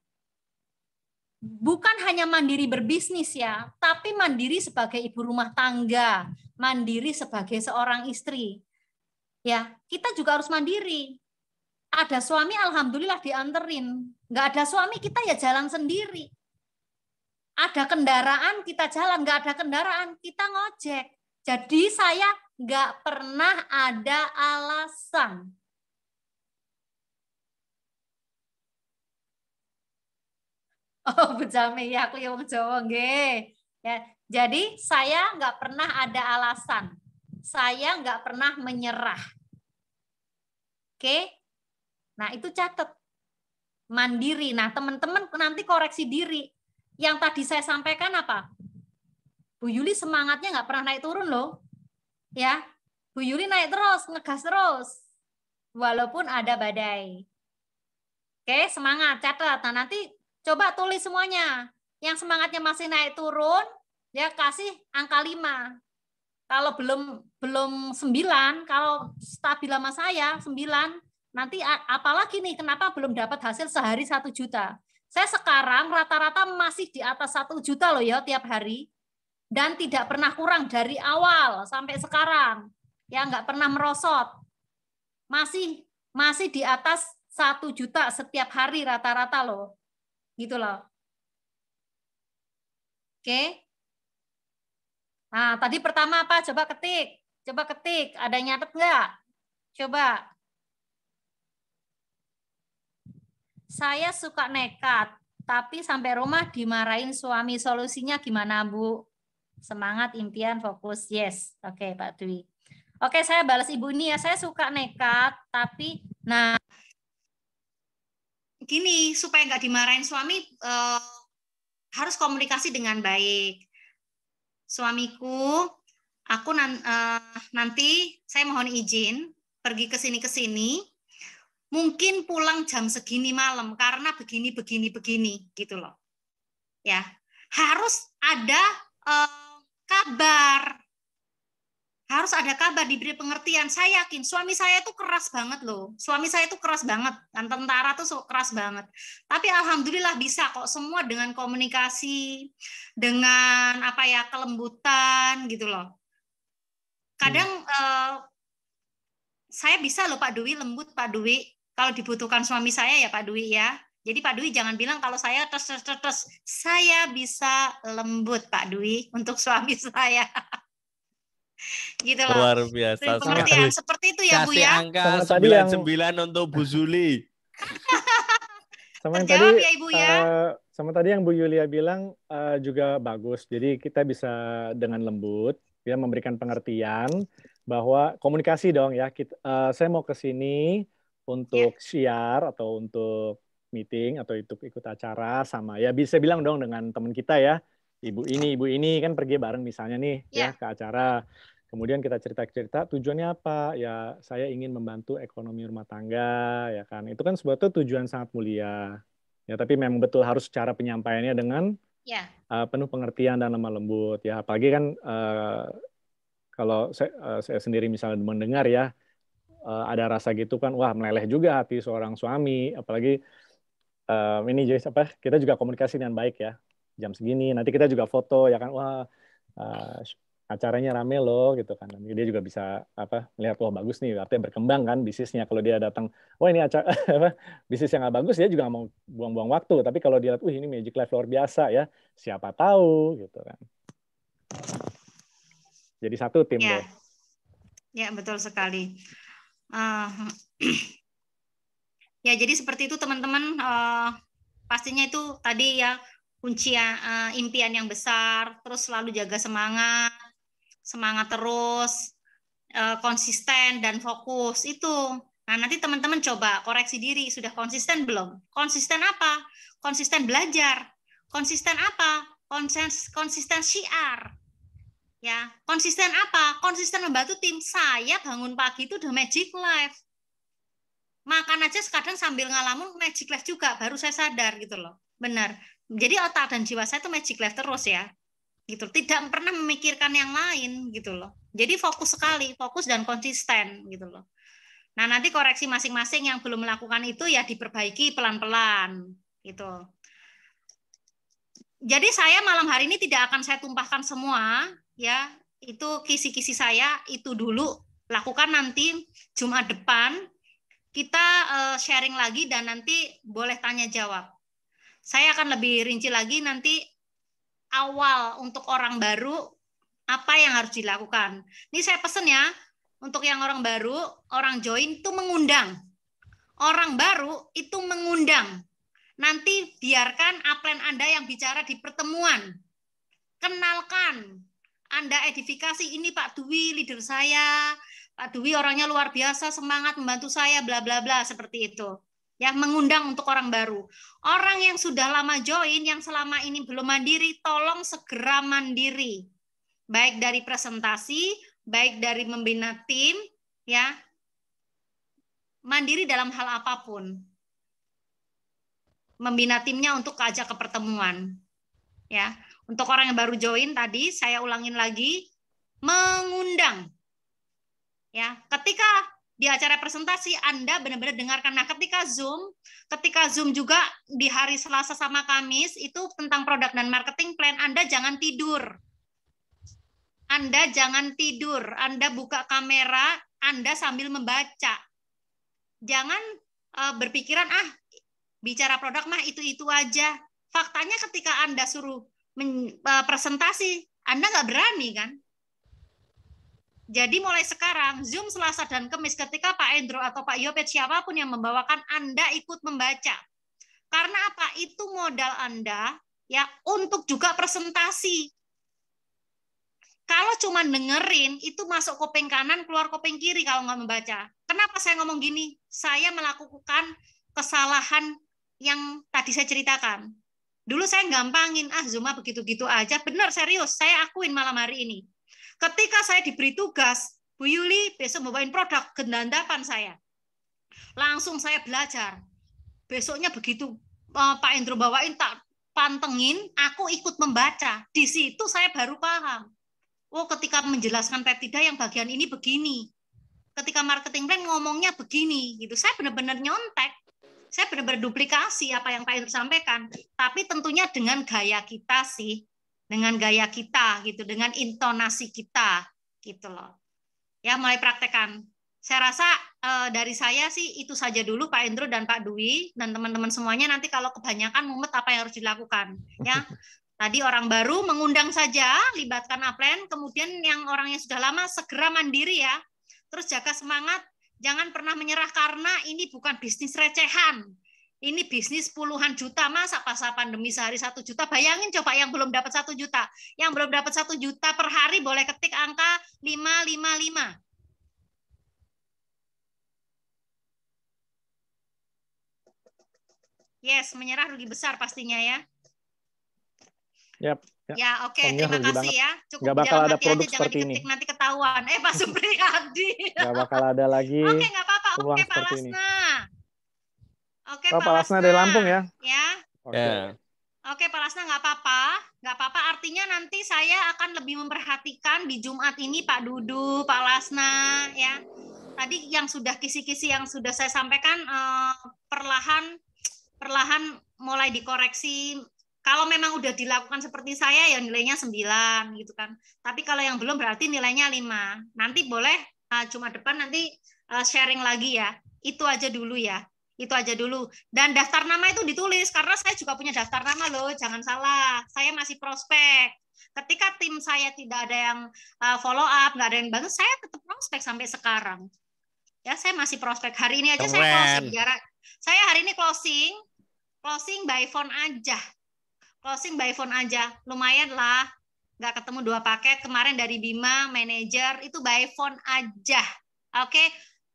Bukan hanya mandiri berbisnis ya, tapi mandiri sebagai ibu rumah tangga, mandiri sebagai seorang istri. Ya, kita juga harus mandiri. Ada suami, alhamdulillah dianterin. Nggak ada suami, kita ya jalan sendiri. Ada kendaraan, kita jalan. Nggak ada kendaraan, kita ngojek. Jadi saya nggak pernah ada alasan. Oh, Bu Jami, ya aku yang Jawa, nggih. Ya, jadi saya nggak pernah ada alasan. Saya nggak pernah menyerah. Oke? Nah, itu catat. Mandiri. Nah, teman-teman nanti koreksi diri. Yang tadi saya sampaikan apa? Bu Yuli semangatnya nggak pernah naik turun loh. Ya, Bu Yuli naik terus, ngegas terus. Walaupun ada badai. Oke, semangat, catat. Nah, nanti coba tulis semuanya. Yang semangatnya masih naik turun, ya kasih angka 5. Kalau belum 9, kalau stabil sama saya 9, nanti apalagi nih kenapa belum dapat hasil sehari 1 juta. Saya sekarang rata-rata masih di atas 1 juta loh ya tiap hari. Dan tidak pernah kurang dari awal sampai sekarang. Ya nggak pernah merosot. Masih di atas 1 juta setiap hari rata-rata loh. Gitu loh. Oke. Nah, tadi pertama apa? Coba ketik. Ada nyatet nggak? Coba. Saya suka nekat, tapi sampai rumah dimarahin suami. Solusinya gimana, Bu? Semangat, impian, fokus. Yes. Oke, Pak Dwi. Oke, saya balas Ibu ini ya. Saya suka nekat, tapi gini, supaya nggak dimarahin suami, harus komunikasi dengan baik. Suamiku, aku nanti saya mohon izin pergi ke sini, mungkin pulang jam segini malam karena begini gitu loh. Ya, harus ada kabar. Harus ada kabar, diberi pengertian. Saya yakin suami saya itu keras banget loh. Suami saya itu keras banget. Dan tentara tuh keras banget. Tapi alhamdulillah bisa kok semua dengan komunikasi, dengan kelembutan gitu loh. Kadang saya bisa loh Pak Dwi, lembut Pak Dwi. Kalau dibutuhkan suami saya ya Pak Dwi ya. Jadi Pak Dwi jangan bilang kalau saya terus. Saya bisa lembut Pak Dwi untuk suami saya. Gitu loh. Luar biasa Pengertian sekali. seperti itu ya Bu ya. Kasih angka 99 untuk Bu Zuli. Sama yang Terjawab tadi, ya Ibu ya. sama tadi yang Bu Yulia bilang juga bagus. Jadi kita bisa dengan lembut ya memberikan pengertian bahwa komunikasi dong ya. Saya mau ke sini untuk siar atau untuk meeting atau ikut acara sama ya bisa bilang dong dengan teman kita ya. Ibu ini kan pergi bareng misalnya nih ya ke acara. Kemudian kita cerita-cerita tujuannya apa? Ya saya ingin membantu ekonomi rumah tangga ya kan. Itu kan sebuah tujuan sangat mulia. Ya tapi memang betul harus cara penyampaiannya dengan penuh pengertian dan lemah lembut ya. Apalagi kan kalau saya sendiri misalnya mendengar ya ada rasa gitu kan, wah meleleh juga hati seorang suami. Apalagi ini jadi kita juga komunikasi dengan baik ya. Jam segini nanti kita juga foto ya kan, wah acaranya rame loh gitu kan. Nanti dia juga bisa melihat wah bagus nih, artinya berkembang kan bisnisnya. Kalau dia datang, wah ini acara bisnis yang nggak bagus, dia juga nggak mau buang-buang waktu. Tapi kalau dia lihat, ini Magic Life luar biasa ya, siapa tahu gitu kan. Jadi satu tim deh. Ya betul sekali. Ya jadi seperti itu teman-teman. Pastinya itu tadi ya kunci impian yang besar, terus selalu jaga semangat terus, konsisten dan fokus itu. Nah nanti teman-teman coba koreksi diri, sudah konsisten belum? Konsisten apa? Konsisten belajar. Konsisten apa? Konsisten syiar. Ya, konsisten apa? Konsisten membantu tim. Saya bangun pagi itu udah Magic Life. Makan aja kadang sambil ngalamun Magic Life juga, baru saya sadar gitu loh. Benar. Jadi otak dan jiwa saya itu Magic Life terus ya. Gitu. Tidak pernah memikirkan yang lain gitu loh. Jadi fokus sekali, fokus dan konsisten gitu loh. Nah, nanti koreksi masing-masing yang belum melakukan itu ya diperbaiki pelan-pelan gitu. Jadi saya malam hari ini tidak akan saya tumpahkan semua ya. Itu kisi-kisi saya itu dulu, lakukan nanti Jumat depan kita sharing lagi dan nanti boleh tanya jawab. Saya akan lebih rinci lagi nanti awal untuk orang baru apa yang harus dilakukan. Ini saya pesen ya, untuk yang orang baru, orang join itu mengundang. Orang baru itu mengundang. Nanti biarkan upline Anda yang bicara di pertemuan. Kenalkan. Anda edifikasi, ini Pak Dwi leader saya. Pak Dwi orangnya luar biasa, semangat membantu saya, bla bla bla, seperti itu. Ya, mengundang untuk orang baru. Orang yang sudah lama join, yang selama ini belum mandiri, tolong segera mandiri. Baik dari presentasi, baik dari membina tim, ya. Mandiri dalam hal apapun. Membina timnya untuk ajak ke pertemuan. Ya, untuk orang yang baru join tadi saya ulangin lagi, mengundang. Ya, ketika di acara presentasi Anda benar-benar dengarkan. Nah, ketika Zoom juga di hari Selasa sama Kamis itu tentang produk dan marketing plan, Anda jangan tidur. Anda jangan tidur. Anda buka kamera, Anda sambil membaca. Jangan berpikiran bicara produk mah itu aja. Faktanya ketika Anda suruh presentasi, Anda nggak berani kan? Jadi mulai sekarang, Zoom Selasa dan Kamis ketika Pak Endro atau Pak Yopet siapapun yang membawakan, Anda ikut membaca. Karena apa? Itu modal Anda ya untuk juga presentasi. Kalau cuma dengerin, itu masuk kuping kanan, keluar kuping kiri kalau nggak membaca. Kenapa saya ngomong gini? Saya melakukan kesalahan yang tadi saya ceritakan. Dulu saya gampangin, Zuma begitu-gitu aja. Benar, serius, saya akuin malam hari ini. Ketika saya diberi tugas, Bu Yuli besok bawain produk, gendandapan saya. Langsung saya belajar. Besoknya begitu Pak Endro bawain, tak pantengin, aku ikut membaca. Di situ saya baru paham. Oh, ketika menjelaskan peptida yang bagian ini begini. Ketika marketing plan ngomongnya begini, gitu. Saya benar-benar nyontek. Saya benar-benar duplikasi apa yang Pak Endro sampaikan. Tapi tentunya dengan gaya kita sih. Dengan gaya kita, gitu. Dengan intonasi kita, gitu loh. Ya, mulai praktekkan. Saya rasa dari saya sih itu saja dulu Pak Endro dan Pak Dwi dan teman-teman semuanya. Nanti kalau kebanyakan mumet apa yang harus dilakukan, ya. Tadi orang baru mengundang saja, libatkan upline, kemudian yang orang yang sudah lama segera mandiri ya. Terus jaga semangat, jangan pernah menyerah karena ini bukan bisnis recehan. Ini bisnis puluhan juta, masa pas pandemi sehari 1 juta. Bayangin coba yang belum dapat 1 juta. Yang belum dapat 1 juta per hari boleh ketik angka 555. Yes, menyerah rugi besar pastinya ya. Yap. Ya, oke. Terima kasih ya. Cukup nggak bakal ada produk aja, seperti jangan ini. Nanti ketahuan. Pak Supriyadi. Nggak bakal ada lagi. Oke, nggak apa-apa. Oke, Pak Lasna. Lasna. Oke, Pak Lasna dari Lampung ya? Ya. Oke. Oke, Pak Lasna, nggak apa-apa. Nggak apa-apa, artinya nanti saya akan lebih memperhatikan di Jumat ini Pak Dudu, Pak Lasna, ya. Tadi yang sudah kisi-kisi yang sudah saya sampaikan, perlahan mulai dikoreksi. Kalau memang udah dilakukan seperti saya, ya nilainya 9, gitu kan. Tapi kalau yang belum berarti nilainya 5. Nanti boleh Jumat depan nanti sharing lagi ya. Itu aja dulu ya. Itu aja dulu. Dan daftar nama itu ditulis, karena saya juga punya daftar nama loh, jangan salah. Saya masih prospek. Ketika tim saya tidak ada yang follow up, nggak ada yang bantu, saya tetap prospek sampai sekarang. Ya, saya masih prospek. Hari ini aja saya closing. Saya hari ini closing by phone aja. Closing by phone aja. Lumayan lah. Nggak ketemu 2 paket. Kemarin dari Bima, manajer, itu by phone aja. Oke.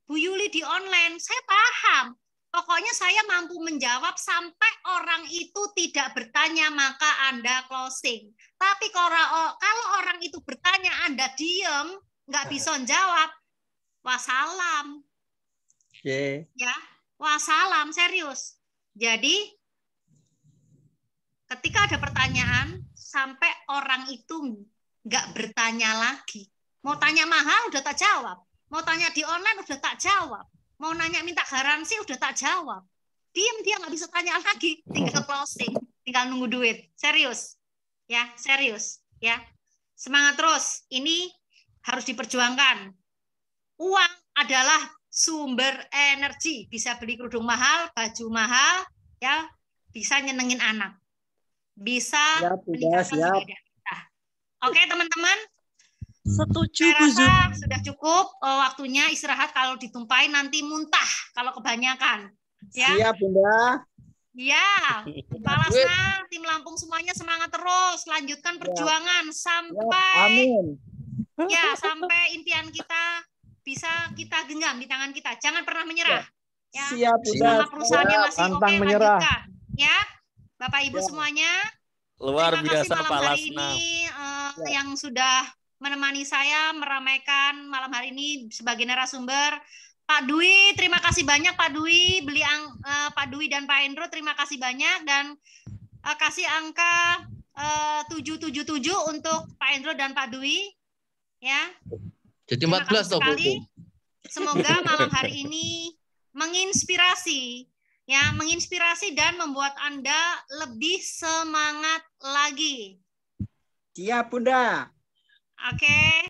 Bu Yuli di online, saya paham. Pokoknya saya mampu menjawab sampai orang itu tidak bertanya, maka Anda closing. Tapi kalau orang itu bertanya, Anda diem, nggak bisa jawab, wassalam. Oke. Ya, wassalam, serius. Jadi, ketika ada pertanyaan, sampai orang itu nggak bertanya lagi. Mau tanya mahal, udah tak jawab. Mau tanya di online, udah tak jawab. Mau nanya minta garansi, udah tak jawab. Diem, dia nggak bisa tanya lagi. Tinggal closing, tinggal nunggu duit. Serius. Ya, serius. Ya, semangat terus. Ini harus diperjuangkan. Uang adalah sumber energi. Bisa beli kerudung mahal, baju mahal, ya, bisa nyenengin anak. Bisa meningkatkan ibadah kita. Oke, teman-teman? Setuju, Bu Zul. Sudah cukup waktunya istirahat, kalau ditumpahin nanti muntah kalau kebanyakan. Ya. Siap, Bunda. Ya, Pak Lasna, tim Lampung semuanya semangat terus, lanjutkan perjuangan sampai ya, sampai impian kita bisa kita genggam di tangan kita. Jangan pernah menyerah. Ya. Siap, selama perusahaannya masih oke, lanjutkan. Ya, Bapak Ibu semuanya. Luar terima biasa kasih Pak malam hari Lasna. Ini yang sudah menemani saya meramaikan malam hari ini sebagai narasumber. Pak Dwi, terima kasih banyak Pak Dwi, Pak Dwi dan Pak Endro, terima kasih banyak, dan kasih angka 777 untuk Pak Endro dan Pak Dwi. Ya. Jadi 14 toh, Bu. Semoga malam hari ini menginspirasi, ya, menginspirasi dan membuat Anda lebih semangat lagi. Siap, Bunda. Oke.